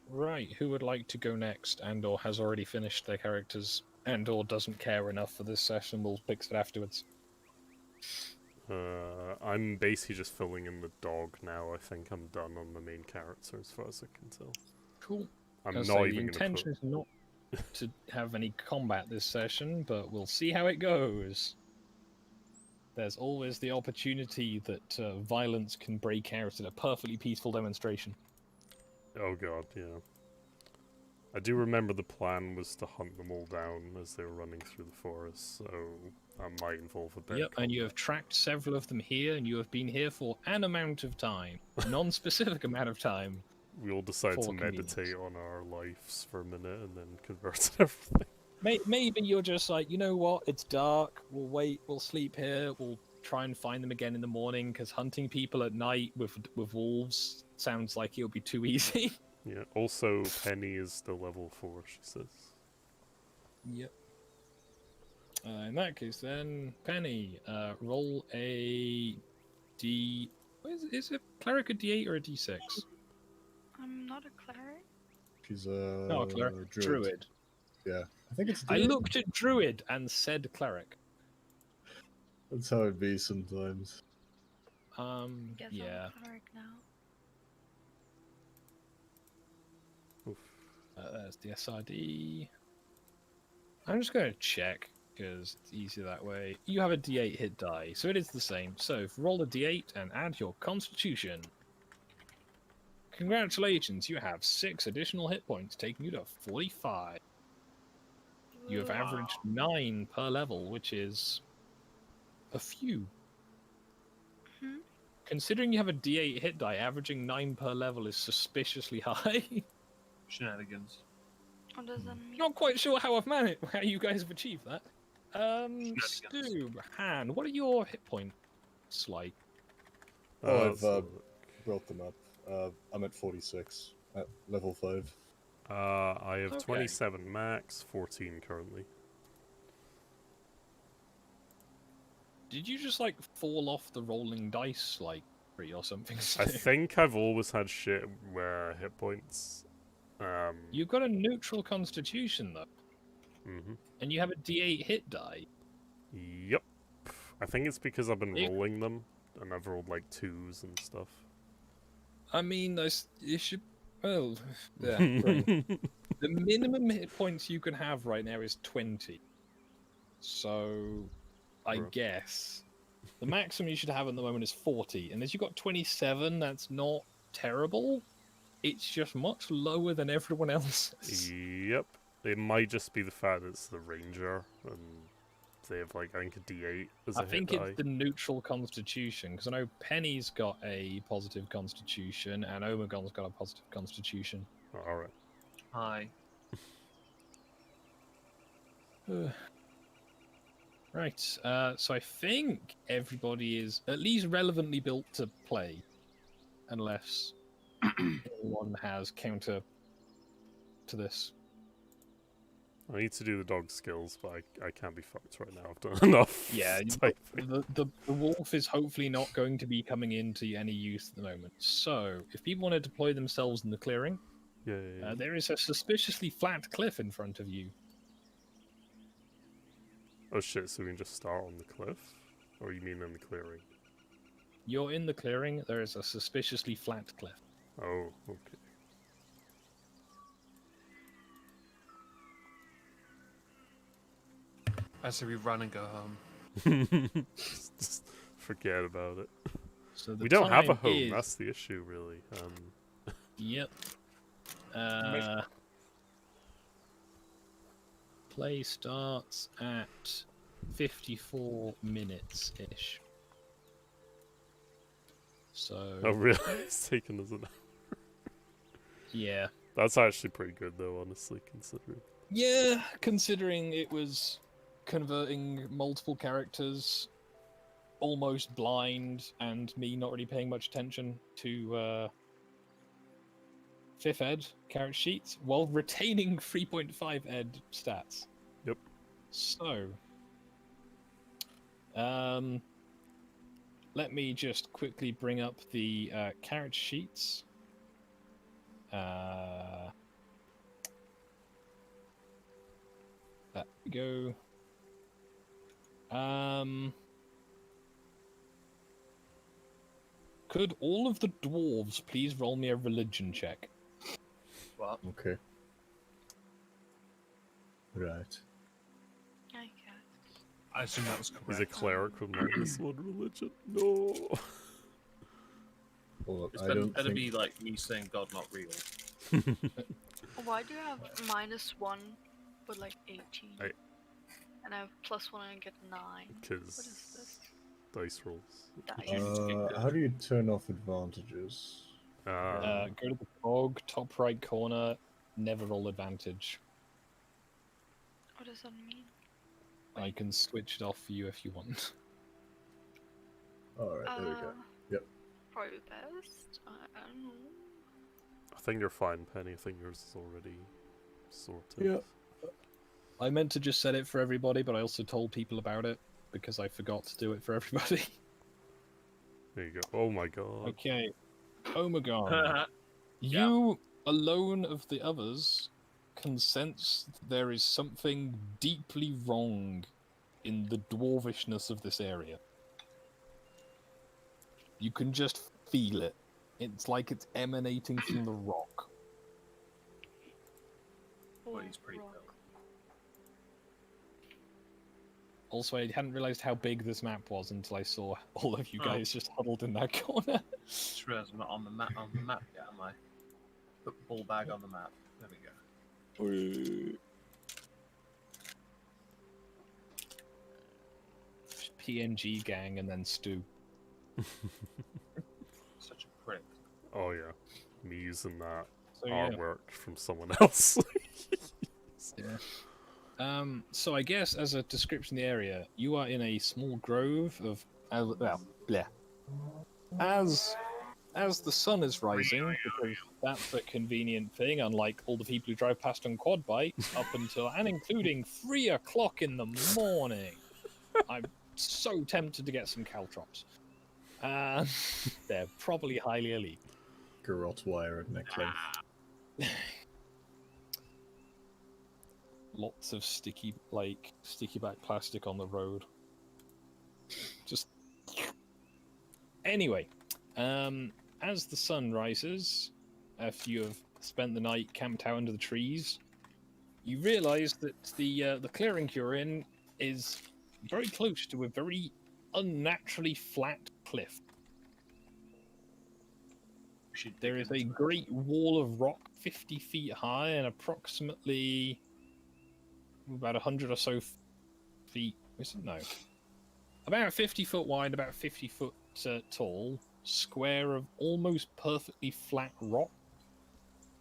Right, who would like to go next and or has already finished their characters and or doesn't care enough for this session, we'll fix it afterwards. I'm basically just filling in the dog now. I think I'm done on the main character as far as I can tell. Cool. I'm As not I say, even the going intention to is not to have any combat this session, but we'll see how it goes. There's always the opportunity that violence can break out in a perfectly peaceful demonstration. Oh god, yeah. I do remember the plan was to hunt them all down as they were running through the forest, so I might involve a bit. Yep, and you have tracked several of them here, and you have been here for an amount of time. Non-specific amount of time. We all decided to for meditate convenience. on our lives for a minute and then converted everything. Maybe you're just like, you know what, it's dark, we'll wait, we'll sleep here, we'll try and find them again in the morning, because hunting people at night with wolves sounds like it'll be too easy. Yeah, also Penny is still level 4, she says. Yep. In that case then, Penny, roll a D... Is it cleric a D8 or a D6? I'm not a cleric. She's a No, cleric. Druid. Yeah, I think it's. I druid. looked at druid and said cleric. That's how it be sometimes. Guess yeah. I'm a cleric now. Oof. There's the SRD. I'm just going to check, because it's easier that way. You have a D8 hit die, so it is the same. So roll a D8 and add your constitution. Congratulations, you have 6 additional hit points, taking you to 45. You have averaged 9 per level, which is a few. Hmm? Considering you have a D8 hit die, averaging 9 per level is suspiciously high. Shenanigans. What does that mean? Not quite sure how how you guys have achieved that. Stu, Han, what are your hit points like? Oh, let's have a I've look. brought them up. I'm at 46 at level 5. I have Okay. 27 max, 14 currently. Did you just like fall off the rolling dice like tree or something? I Stu? think I've always had shit where hit points. You've got a neutral constitution though, Mhm. and you have a D8 hit die. Yep. I think it's because I've been You- rolling them, and I've rolled like 2s and stuff. I mean, you should. Well, yeah. Right. The minimum hit points you can have right now is 20. So, I Bro. guess the maximum you should have at the moment is 40. And as you got 27, that's not terrible. It's just much lower than everyone else's. Yep. It might just be the fact that it's the ranger, and they have like I think a D8 as a I think hit it's die. the neutral constitution, because I know Penny's got a positive constitution and Omegon's got a positive constitution. Oh, alright. Hi. Right, so I think everybody is at least relevantly built to play, unless anyone has counter to this. I need to do the dog skills, but I can't be fucked right now. I've done enough. Yeah, typing. the wolf is hopefully not going to be coming into any use at the moment. So, if people want to deploy themselves in the clearing, Yeah. there is a suspiciously flat cliff in front of you. Oh shit, so we can just start on the cliff? Or you mean in the clearing? You're in the clearing, there is a suspiciously flat cliff. Oh, okay. I say we run and go home. just forget about it. So the We don't have a time home, is- that's the issue, really. Yep. Play starts at 54 minutes ish. So. Oh, really? It's taken us an hour. Yeah. That's actually pretty good, though, honestly, considering. Yeah, considering it was converting multiple characters, almost blind, and me not really paying much attention to 5th ed character sheets, while retaining 3.5 ed stats. Yep. So, let me just quickly bring up the character sheets. There we go. Could all of the dwarves please roll me a religion check? What? Okay. Right. I guess. I assume that was correct. He's a cleric with -1 religion. No. Well, It's I better, don't better think... be like me saying God not real. Why do you have -1 but like 18? And I have +1 and I get 9. What is Because this? dice rolls. Dice. how do you turn off advantages? Go to the cog, top right corner, never roll advantage. What does that mean? I can switch it off for you if you want. Alright, there we go. Yep. Probably best. I don't know. I think you're fine, Penny. I think yours is already sorted. Yeah. I meant to just set it for everybody, but I also told people about it because I forgot to do it for everybody. There you go. Oh my god. Okay. Oh my god. You, alone of the others, can sense there is something deeply wrong in the dwarvishness of this area. You can just feel it. It's like it's emanating from the rock. Well, he's pretty Rock. cool. Also, I hadn't realized how big this map was until I saw all of you guys just huddled in that corner. Just realised I'm not on the map. On the map yet, am I? Put ball bag on the map. There we go. PNG gang and then Stu. Such a prick. Oh yeah. Me using that So yeah. artwork from someone else. Yeah. So I guess as a description of the area, you are in a small grove of as the sun is rising, because that's a convenient thing, unlike all the people who drive past on quad bikes, up until and including 3 o'clock in the morning. I'm so tempted to get some caltrops. They're probably highly elite. Garrote wire at neck length. Lots of sticky back plastic on the road. Just anyway, as the sun rises, after you have spent the night camped out under the trees, you realise that the clearing you're in is very close to a very unnaturally flat cliff. There is a great wall of rock 50 feet high and approximately about 100 or so feet. No. About 50 foot wide, about 50 foot tall, square of almost perfectly flat rock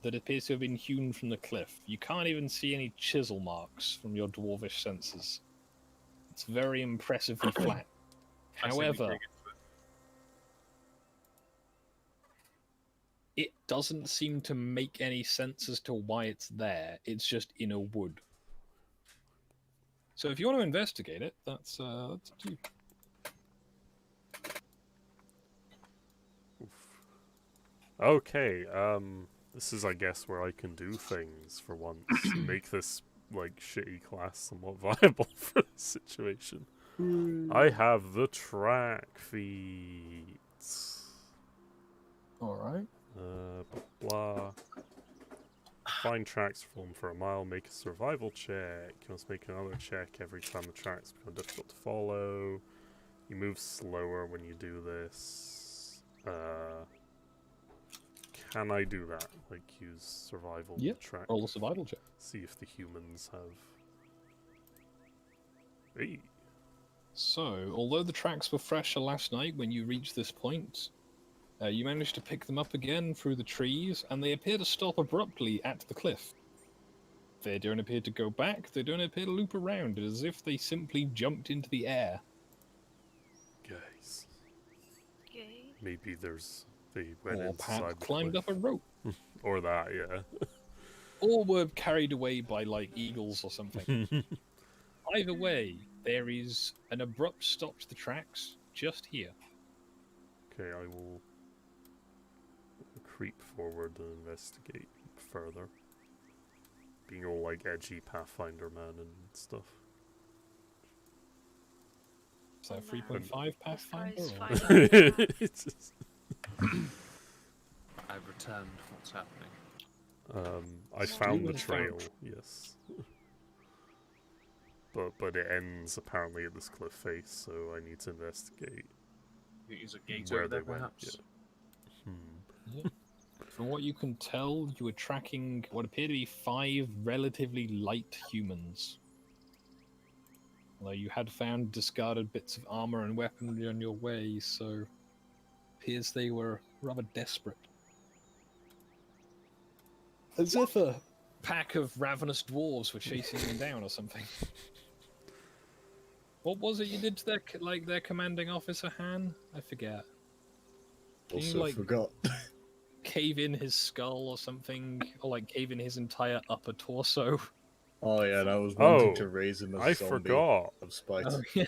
that appears to have been hewn from the cliff. You can't even see any chisel marks from your dwarvish senses. It's very impressively flat. However, it doesn't seem to make any sense as to why it's there. It's just in a wood. So if you want to investigate it, that's up to you. Okay, this is, I guess, where I can do things for once. Make this, like, shitty class somewhat viable for this situation. I have the track feet. Alright. Blah. Find tracks formed for a mile, make a survival check. You must make another check every time the tracks become difficult to follow. You move slower when you do this. Can I do that? Like, use survival Yep. track? Roll a survival check. See if the humans have Hey. So, although the tracks were fresher last night when you reached this point, you managed to pick them up again through the trees, and they appear to stop abruptly at the cliff. They don't appear to go back, they don't appear to loop around, as if they simply jumped into the air. Guys. Yay. Maybe they went Or inside perhaps the climbed cliff. up a rope. Or that, yeah. Or were carried away by, like, eagles or something. Either way, there is an abrupt stop to the tracks just here. Okay, I will creep forward and investigate further. Being all like edgy Pathfinder man and stuff. Is that Oh, man. 3.5 Pathfinder? This Or... guy's finding It's just, I've returned. What's happening? I found the was trail, found. yes. But it ends apparently at this cliff face, so I need to investigate You use a gate where over there, they went. perhaps? Yeah. Yeah. From what you can tell, you were tracking what appear to be 5 relatively light humans. Although you had found discarded bits of armor and weaponry on your way, so appears they were rather desperate. As if a pack of ravenous dwarves were chasing them down or something. What was it you did to their commanding officer, Han? I forget. Can you, Also like, forgot. cave in his skull or something? Or, like, cave in his entire upper torso? Oh yeah, and I was wanting to Oh, raise him as I a zombie forgot. of spite. Oh, yeah.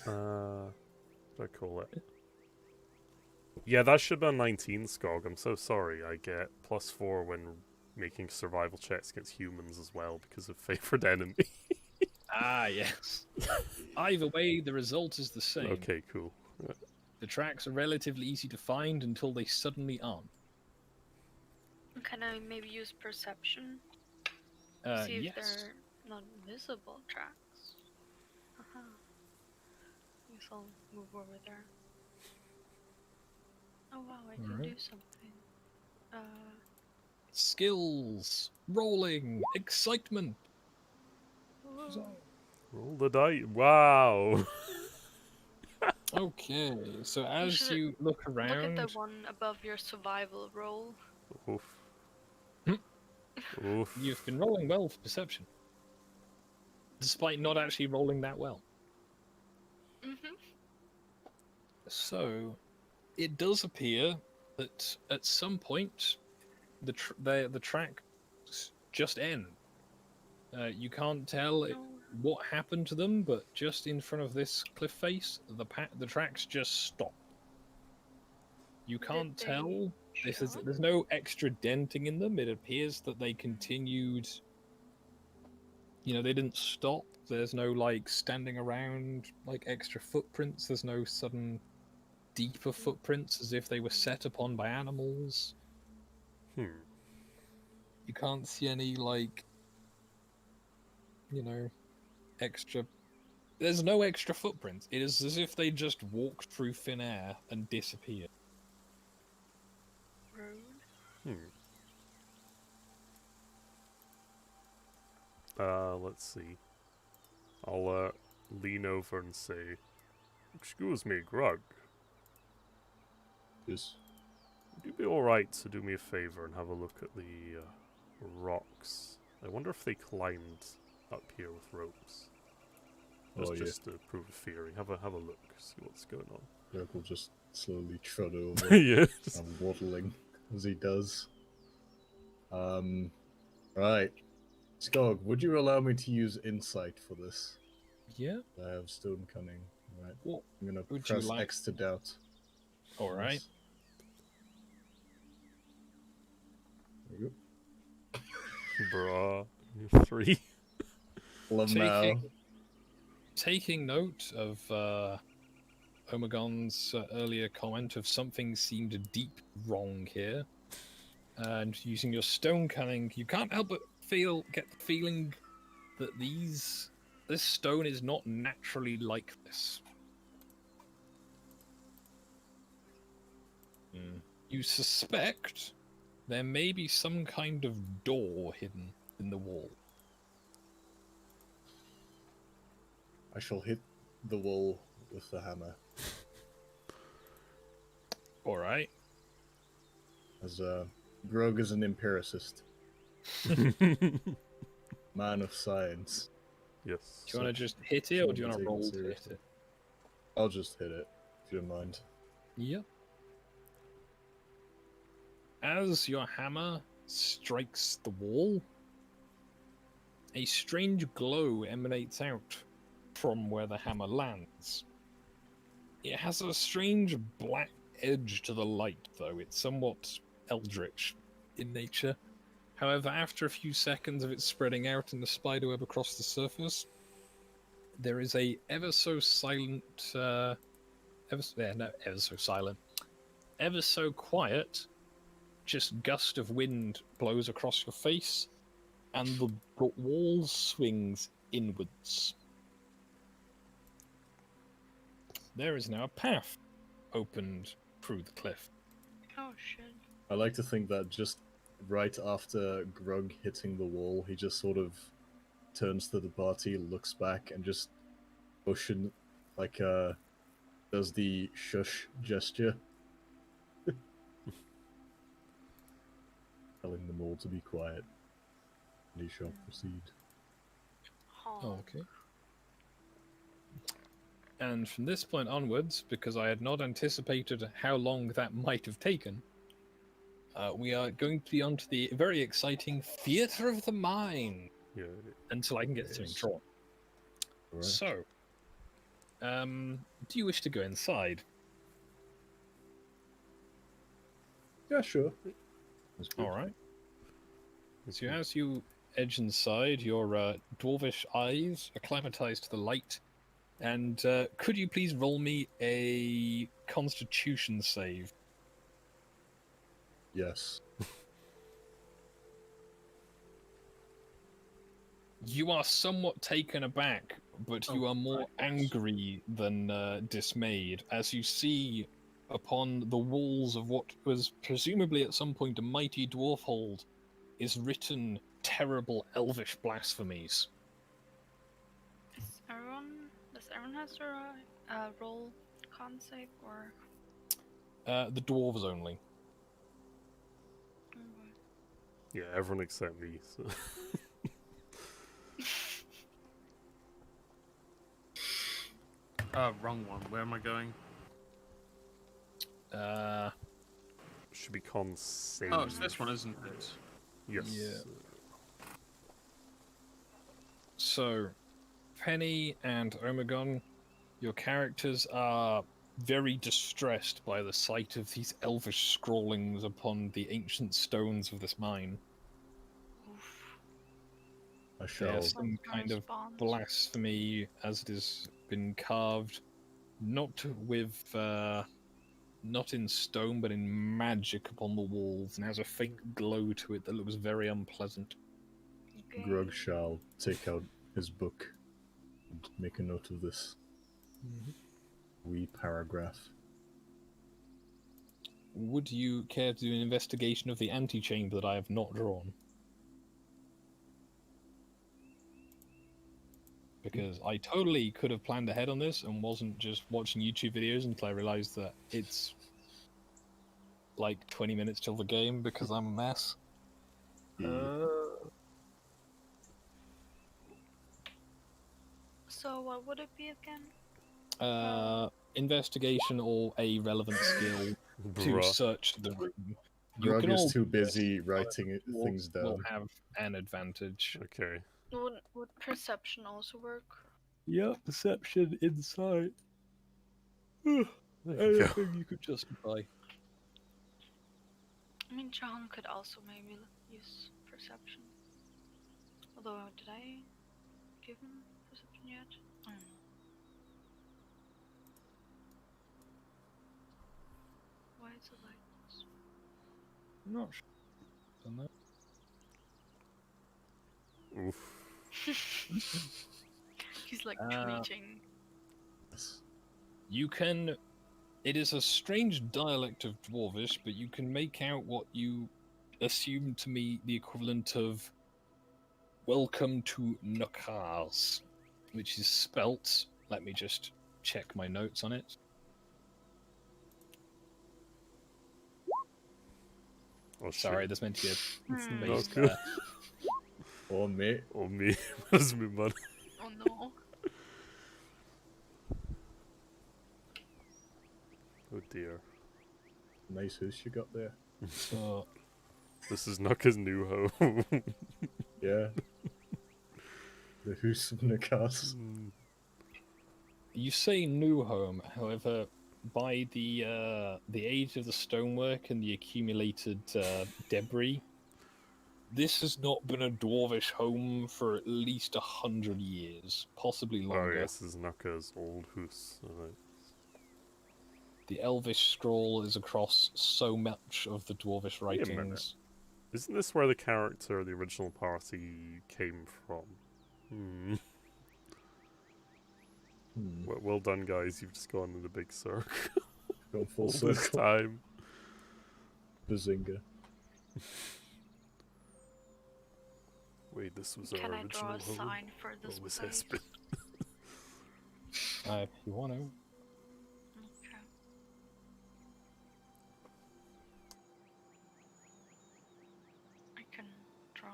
What do I call it? Yeah, that should have been 19, Skog. I'm so sorry. I get +4 when making survival checks against humans as well because of favored enemy. Ah, yes. Either way, the result is the same. Okay, cool. The tracks are relatively easy to find until they suddenly aren't. Can I maybe use perception? See if Yes. they're not visible tracks. Uh-huh. Guess I'll move over there. Oh wow, I can do something. Skills, rolling, excitement. Whoa. Roll the dice. Wow. Okay, so as should you look Look around, at the one above your survival roll. Oof. Hmm. Oof. you've been rolling well for perception, despite not actually rolling that well. Mm-hmm. So, it does appear that at some point, the track just end. You can't tell what happened to them, but just in front of this cliff face, the tracks just stop. You can't they tell. shot? There's no extra denting in them. It appears that they continued. You know, they didn't stop. There's no like standing around like extra footprints. There's no sudden deeper footprints as if they were set upon by animals. Hmm. You can't see any like, you know, extra. There's no extra footprints. It is as if they just walked through thin air and disappeared. Rude. Let's see. I'll lean over and say, "Excuse me, Grug. Yes. Would you be alright to do me a favor and have a look at the rocks? I wonder if they climbed up here with ropes. Just to prove a theory. Have a look, see what's going on." Greg will just slowly trot over Yes. and waddling as he does. Right. Skog, would you allow me to use insight for this? Yeah. I have stone cunning. Right. What I'm gonna would you press like? X to doubt. All right. Yes. There you Bruh. 3. go. Love now. Taking note of Omegon's earlier comment of something seemed deep wrong here, and using your stone cunning, you can't help but get the feeling that this stone is not naturally like this. You suspect there may be some kind of door hidden in the wall. I shall hit the wall with the hammer. Alright. As Grog is an empiricist. Man of science. Yes. Do you want to just hit it, or do you want to roll to hit it? I'll just hit it, if you don't mind. Yep. As your hammer strikes the wall, a strange glow emanates out from where the hammer lands. It has a strange black edge to the light, though. It's somewhat eldritch in nature. However, after a few seconds of it spreading out in the spiderweb across the surface, there is a ever so quiet, just gust of wind blows across your face, and the wall swings inwards. There is now a path opened through the cliff. Oh shit. I like to think that just right after Grug hitting the wall, he just sort of turns to the party, looks back, and just motion, like, does the shush gesture. Telling them all to be quiet. And he shall proceed. Oh. Okay. And from this point onwards, because I had not anticipated how long that might have taken, we are going to be on to the very exciting Theatre of the Mind. Yeah. Until I can get something drawn. Right. So, do you wish to go inside? Yeah, sure. All right. So as you edge inside, your dwarvish eyes acclimatize to the light, and could you please roll me a Constitution save? Yes. You are somewhat taken aback, but you are more angry than dismayed as you see upon the walls of what was presumably at some point a mighty dwarf hold is written terrible elvish blasphemies. Does everyone has to roll con save or? The dwarves only. Yeah, everyone except me. So. Wrong one. Where am I going? Should be con save. Oh, it's this one, isn't it? Yes. Yeah. So, Penny and Omegon, your characters are very distressed by the sight of these elvish scrawlings upon the ancient stones of this mine. Oof. I shall. There's some kind of blasphemy as it has been carved, not with, not in stone, but in magic upon the walls, and has a faint glow to it that looks very unpleasant. Okay. Grug shall take out his book and make a note of this wee paragraph. Would you care to do an investigation of the antechamber that I have not drawn? Because I totally could have planned ahead on this and wasn't just watching YouTube videos until I realized that it's like 20 minutes till the game because I'm a mess. So what would it be again? Investigation or a relevant skill to search the room. Grug is too busy writing things down. Will have an advantage. Okay. Would perception also work? Yeah, perception, insight. There you go. Anything you could justify. I mean, John could also maybe use perception. Although, did I give him perception yet? I don't know. Why is it like this? I'm not sure. Done that. Oof. He's like tweeting. You can. It is a strange dialect of Dwarvish, but you can make out what you assume to be the equivalent of "Welcome to Nukars," which is spelt Let me just check my notes on it. Oh, Sorry, shit. there's meant to be a It's Hmm. not space good. there. Or me. Or me. Where's my money? Oh no. Oh dear. Nice house you got there. So, This is Nuka's new home. Yeah. The house in the castle. you say new home, however, by the age of the stonework and the accumulated debris, this has not been a dwarvish home for at least 100 years, possibly Oh longer. yes, this is Nuka's old house. Alright. The elvish scroll is across so much of the dwarvish Wait a minute. writings. Isn't this where the character, the original party, came from? Well done, guys. You've just gone in a big circle. Gone full All this circle. time. Bazinga. Wait, this was Can our I original draw a home? sign for this What was place? Hespin? If you want to. Okay. I can draw.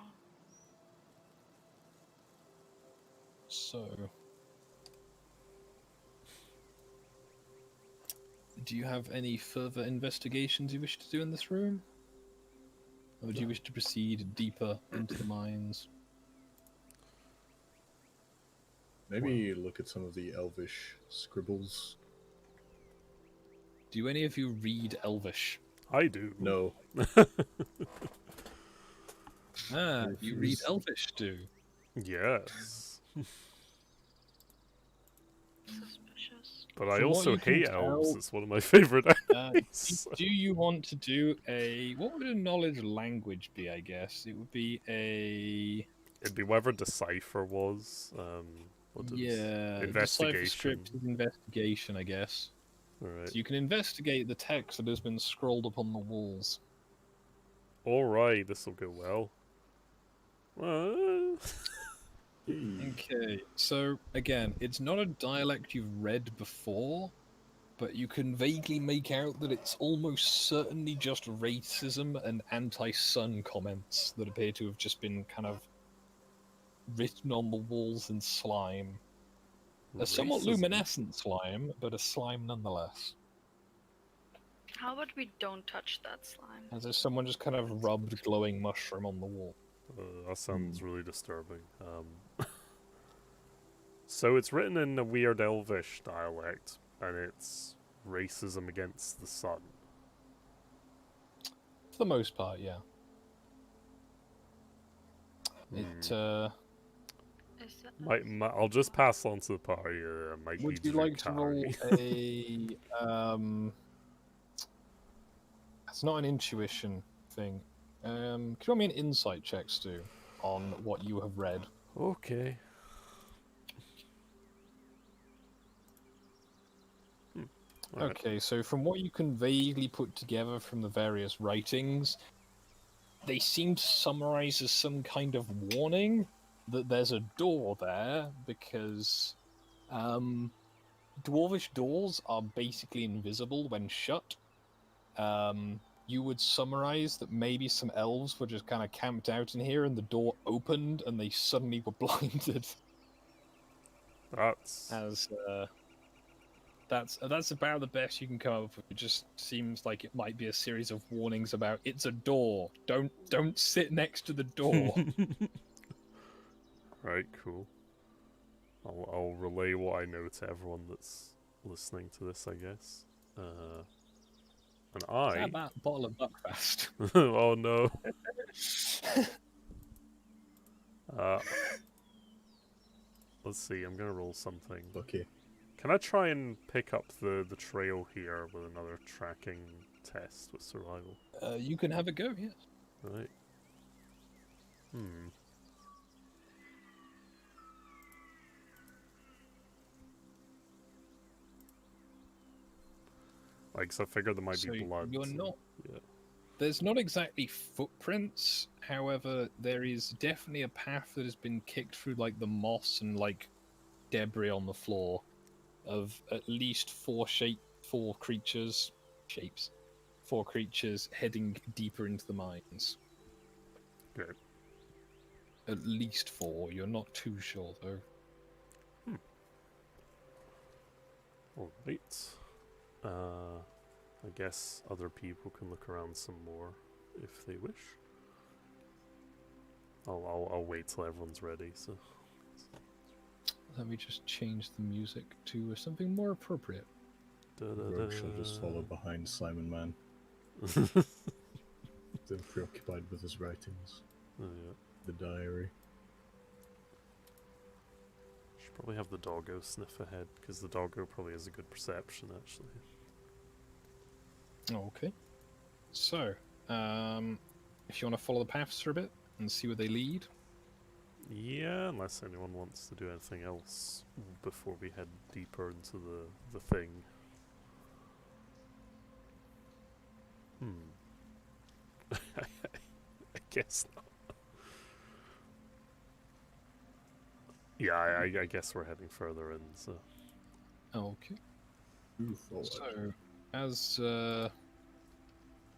So, do you have any further investigations you wish to do in this room? Or do you wish to proceed deeper into the mines? Maybe look at some of the elvish scribbles. Do any of you read Elvish? I do. No. You read Elvish, do? Yes. Suspicious. But I From what also you can hate elves. tell- It's one of my favorite enemies. Do you want to do a... What would a knowledge language be, I guess? It would be a... It'd be whatever Decipher was. What does Yeah, investigation. Decipher script is investigation, I guess. Alright. So you can investigate the text that has been scrolled upon the walls. Alright, this'll go well. Okay, so again, it's not a dialect you've read before, but you can vaguely make out that it's almost certainly just racism and anti-sun comments that appear to have just been kind of written on the walls in slime. A somewhat Racism. luminescent slime, but a slime nonetheless. How about we don't touch that slime? As if someone just kind of rubbed glowing mushroom on the wall. That sounds really disturbing. So it's written in a weird elvish dialect, and it's racism against the sun. For the most part, yeah. It, Is that I'll just pass on to the party. Might would be you like to roll Drukari. a, it's not an intuition thing. Can you roll me an insight check, Stu, on what you have read? Okay. Alright. Okay, so from what you can vaguely put together from the various writings, they seem to summarize as some kind of warning that there's a door there because dwarvish doors are basically invisible when shut. You would summarize that maybe some elves were just kind of camped out in here and the door opened and they suddenly were blinded. That's That's about the best you can come up with. It just seems like it might be a series of warnings about it's a door. Don't sit next to the door. right. Cool. I'll relay what I know to everyone that's listening to this, I guess. And Is that that bottle of Buckfast? oh no. Let's see. I'm gonna roll something. Okay. Can I try and pick up the trail here with another tracking test with survival? You can have a go, yes. Right. Like, so I figured there might be blood. You're so- not. Yeah. There's not exactly footprints. However, there is definitely a path that has been kicked through, like the moss and like debris on the floor. of at least four creatures heading deeper into the mines. Good. At least 4. You're not too sure, though. Alright. I guess other people can look around some more if they wish. I'll wait till everyone's ready, so... Let me just change the music to something more appropriate. Rogue shall just follow behind Simon Man. Still preoccupied with his writings. Oh, yeah. The diary. Should probably have the doggo sniff ahead, because the doggo probably has a good perception, actually. Okay. So, if you want to follow the paths for a bit and see where they lead. Yeah, unless anyone wants to do anything else before we head deeper into the thing. I guess not. Yeah, I guess we're heading further in, so... Okay. Move forward. So, as,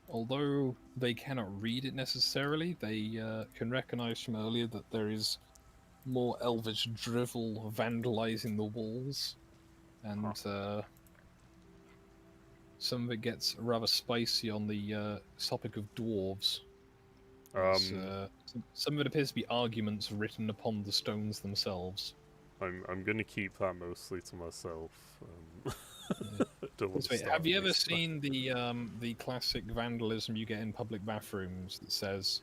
although they cannot read it necessarily, they can recognize from earlier that there is more elvish drivel vandalizing the walls, and some of it gets rather spicy on the topic of dwarves. Some of it appears to be arguments written upon the stones themselves. I'm gonna keep that mostly to myself. Don't want to Wait, start have you any ever stuff. seen the classic vandalism you get in public bathrooms that says,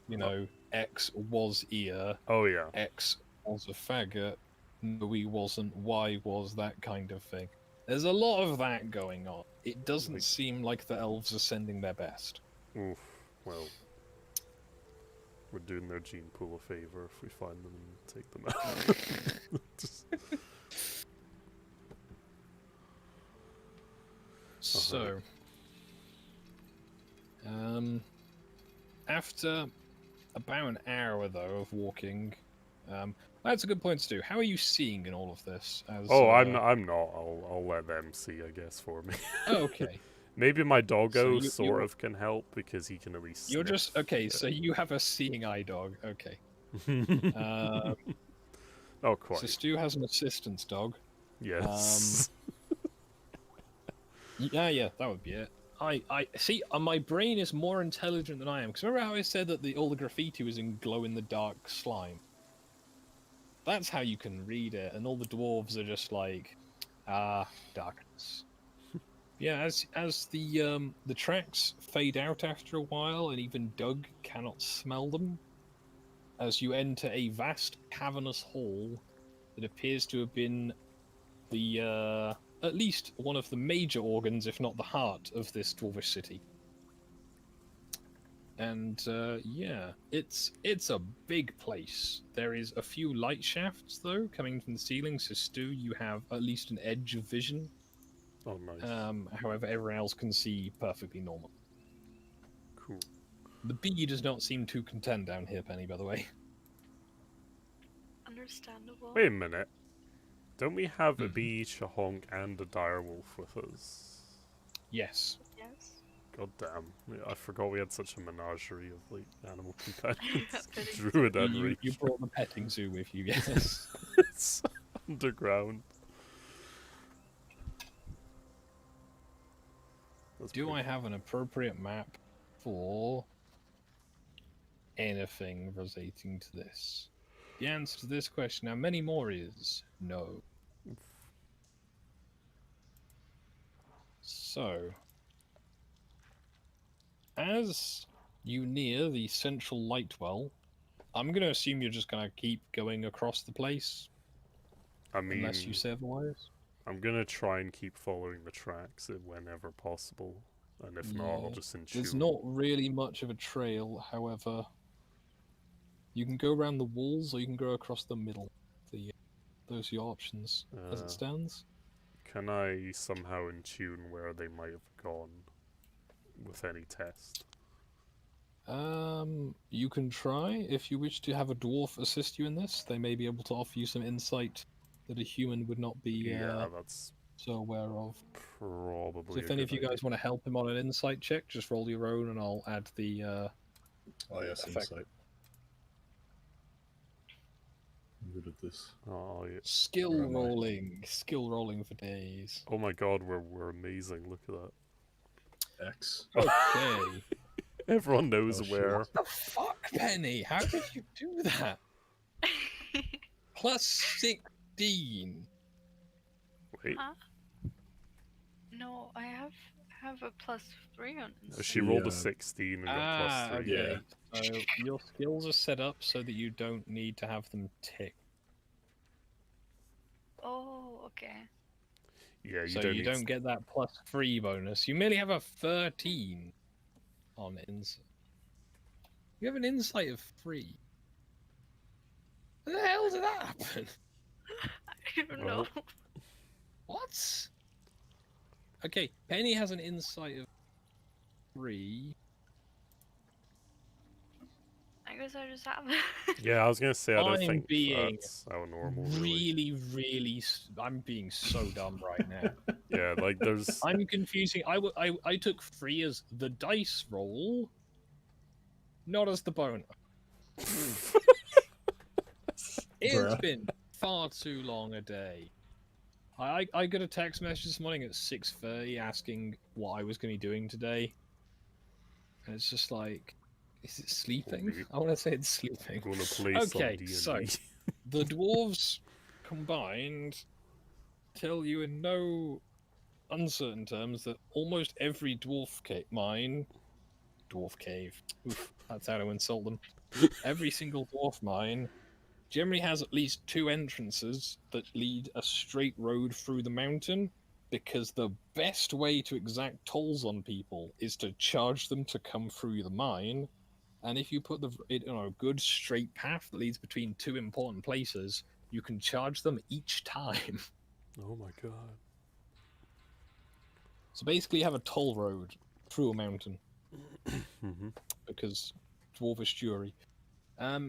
you know, X was ear, Oh yeah. X was a faggot, no he wasn't, Y was that kind of thing? There's a lot of that going on. It doesn't seem like the elves are sending their best. Oof. Well, we're doing their gene pool a favor if we find them and take them out. So, after about an hour though of walking, that's a good point to do. How are you seeing in all of this? As, I'm not. I'll let them see, I guess, for me. Oh, okay. Maybe my doggo So sort of can help because he can at least. You're sniff. just okay. So you have a seeing eye dog. Okay. Oh, quite. So Stu has an assistance dog. Yes. Yeah, that would be it. I see. My brain is more intelligent than I am. Because remember how I said that all the graffiti was in glow-in-the-dark slime? That's how you can read it, and all the dwarves are just like, darkness. Yeah, as the tracks fade out after a while, and even Doug cannot smell them, as you enter a vast cavernous hall that appears to have been the at least one of the major organs, if not the heart, of this dwarvish city. And yeah, it's a big place. There is a few light shafts though coming from the ceiling, so Stu, you have at least an edge of vision. Oh, nice. However, everyone else can see perfectly normal. Cool. The bee does not seem too content down here, Penny, by the way. Understandable. Wait a minute. Don't we have a bee, Shahonk, and a direwolf with us? Yes. Yes. God damn. I forgot we had such a menagerie of like animal companions. Druid and You Reach. brought the petting zoo with you, yes. It's underground. Do I have an appropriate map for anything relating to this? The answer to this question, now many more, is no. So, as you near the central light well, I'm going to assume you're just going to keep going across the place. I mean, unless you say otherwise. I'm gonna try and keep following the tracks whenever possible, and if not, I'll just intune. There's not really much of a trail, however. You can go around the walls, or you can go across the middle. Those are your options, as it stands. Can I somehow intune where they might have gone with any test? You can try if you wish to have a dwarf assist you in this. They may be able to offer you some insight that a human would not be Yeah, that's so aware of. probably. So if any of you guys want to help him on an insight check, just roll your own, and I'll add the. Oh yes, effect. insight. I'm good at this. Oh, yeah. Skill rolling for days. Oh my god, we're amazing. Look at that. X. Okay. Everyone knows Oh, shit. where. What the fuck, Penny? How did you do that? Plus 16. Wait, Huh? No, I have a +3 on it. she rolled Yeah. a 16 and got +3. Okay. So your skills are set up so that you don't need to have them tick. Oh, okay. Yeah, So you don't get that +3 bonus. You merely have a 13 on insight. You have an insight of 3. How the hell did that happen? I don't know. What? Okay, Penny has an insight of 3. I guess I just have it. Yeah, I was gonna say I don't I'm think being that's how normal. Really. Really, I'm being so dumb right now. Yeah, like there's. I'm confusing. I took 3 as the dice roll, not as the bonus. It's Bruh. been far too long a day. I got a text message this morning at 6:30 asking what I was going to be doing today, and it's just like, is it sleeping? Maybe. I want to say it's sleeping. Gonna play Okay, some so D&D. the dwarves combined tell you in no uncertain terms that almost every dwarf cave, oof, that's how to insult them. Every single dwarf mine generally has at least 2 entrances that lead a straight road through the mountain, because the best way to exact tolls on people is to charge them to come through the mine. And if you put it on a good straight path that leads between 2 important places, you can charge them each time. Oh my god. So basically you have a toll road through a mountain. Mm-hmm. Because dwarvish jury.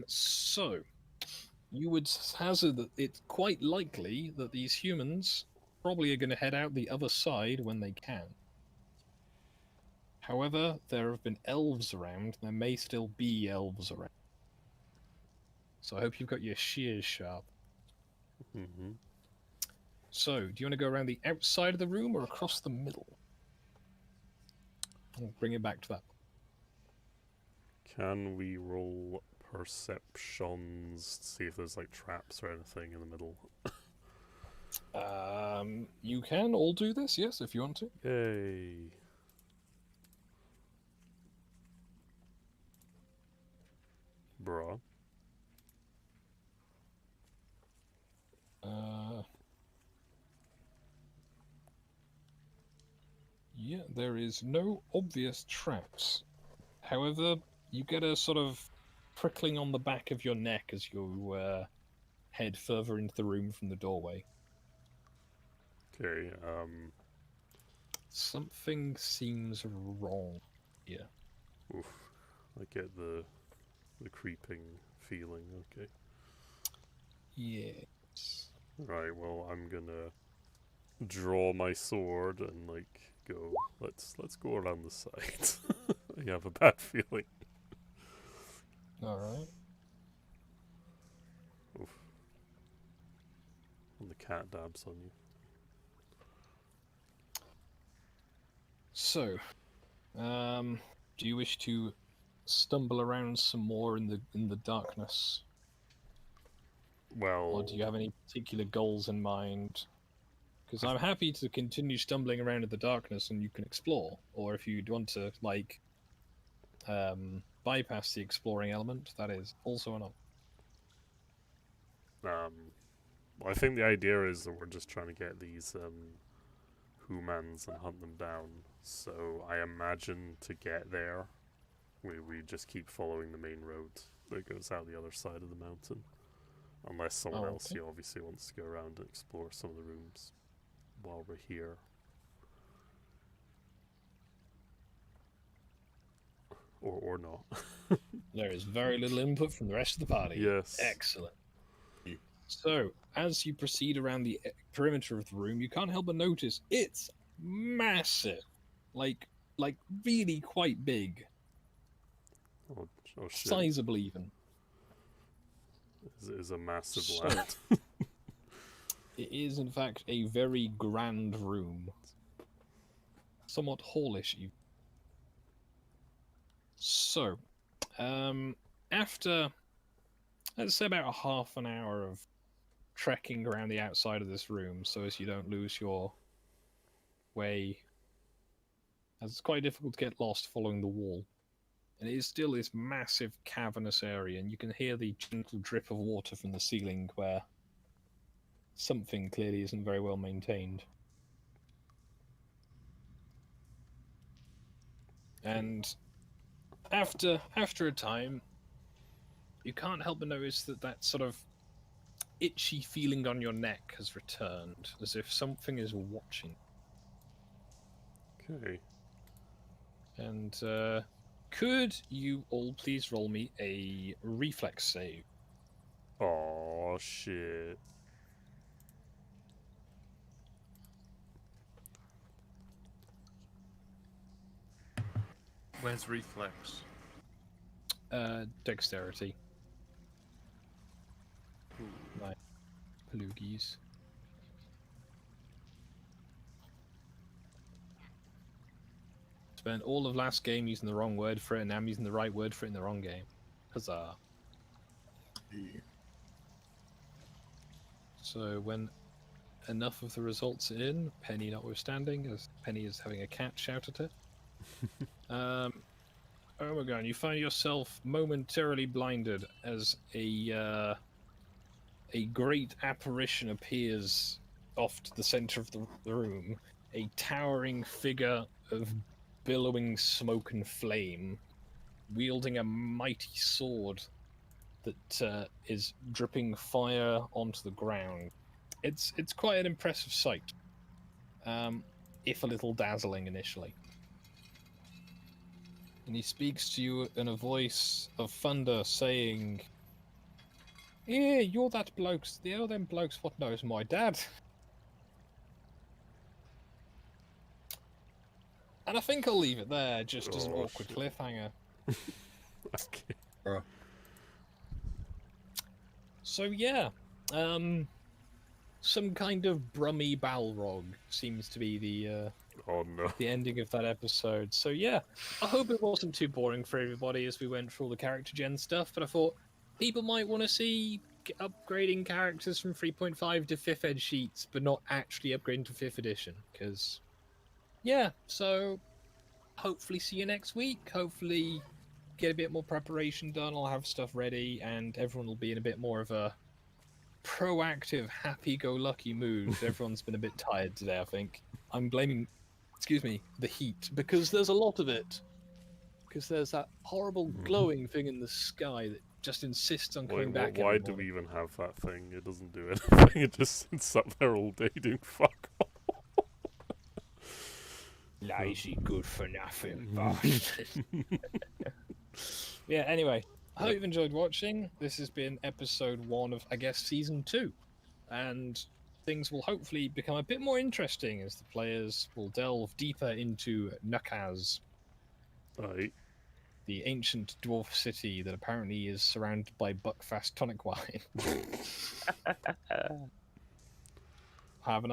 So you would hazard that it's quite likely that these humans probably are going to head out the other side when they can. However, there have been elves around. There may still be elves around. So I hope you've got your shears sharp. Mm-hmm. So, do you want to go around the outside of the room or across the middle? I'll bring it back to that. Can we roll perceptions to see if there's like traps or anything in the middle? You can all do this, yes, if you want to. Yay. Bruh. Yeah, there is no obvious traps. However, you get a sort of prickling on the back of your neck as you head further into the room from the doorway. Okay, Something seems wrong here. oof. I get the creeping feeling, okay. Yes. Right, well I'm gonna draw my sword and like go let's go around the side. I have a bad feeling. Alright. Oof. And the cat dabs on you. So, do you wish to stumble around some more in the darkness? Well, Or do you have any particular goals in mind? Because I'm happy to continue stumbling around in the darkness and you can explore. Or if you'd want to, like, bypass the exploring element, that is also an option. well, I think the idea is that we're just trying to get these humans and hunt them down. So I imagine to get there, we just keep following the main road that goes out the other side of the mountain. Unless someone else okay. obviously wants to go around and explore some of the rooms while we're here. Or not. There is very little input from the rest of the party. Yes. Excellent. So, as you proceed around the perimeter of the room, you can't help but notice it's massive. Like really quite big. Oh shit. Sizable even. It is a massive So, land. it is, in fact, a very grand room. Somewhat hallish even. So, after, let's say about a half an hour of trekking around the outside of this room so as you don't lose your way, as it's quite difficult to get lost following the wall. And it is still this massive cavernous area, and you can hear the gentle drip of water from the ceiling where something clearly isn't very well maintained. And after a time, you can't help but notice that sort of itchy feeling on your neck has returned, as if something is watching. Okay. And could you all please roll me a reflex save? Oh shit. Where's reflex? Dexterity. Like paloogies. Spent all of last game using the wrong word for it, and now I'm using the right word for it in the wrong game. Huzzah. So when enough of the results are in, Penny notwithstanding, as Penny is having a cat shout at it. Oh my god, you find yourself momentarily blinded as a great apparition appears off to the center of the room. A towering figure of billowing smoke and flame, wielding a mighty sword that is dripping fire onto the ground. It's quite an impressive sight, if a little dazzling initially. And he speaks to you in a voice of thunder, saying, "Yeah, you're that bloke's. They're them blokes what knows my dad." And I think I'll leave it there, just as an awkward cliffhanger. Okay. So yeah, some kind of brummy Balrog seems to be the ending of that episode. So yeah, I hope it wasn't too boring for everybody as we went through all the character gen stuff, but I thought people might want to see upgrading characters from 3.5 to 5th ed sheets, but not actually upgrading to 5th edition, because yeah, so hopefully see you next week. Hopefully get a bit more preparation done. I'll have stuff ready, and everyone will be in a bit more of a proactive, happy-go-lucky mood. Everyone's been a bit tired today, I think. I'm blaming, the heat, because there's a lot of it. Because there's that horrible glowing thing in the sky that just insists on coming back. Why do we even have that thing? It doesn't do anything. It just sits up there all day doing fuck all. Lazy, good for nothing bastard. Yeah, anyway, I hope you've enjoyed watching. This has been episode 1 of, I guess, season 2. And things will hopefully become a bit more interesting as the players will delve deeper into Nukaz. Right. The ancient dwarf city that apparently is surrounded by Buckfast tonic wine. Have a nice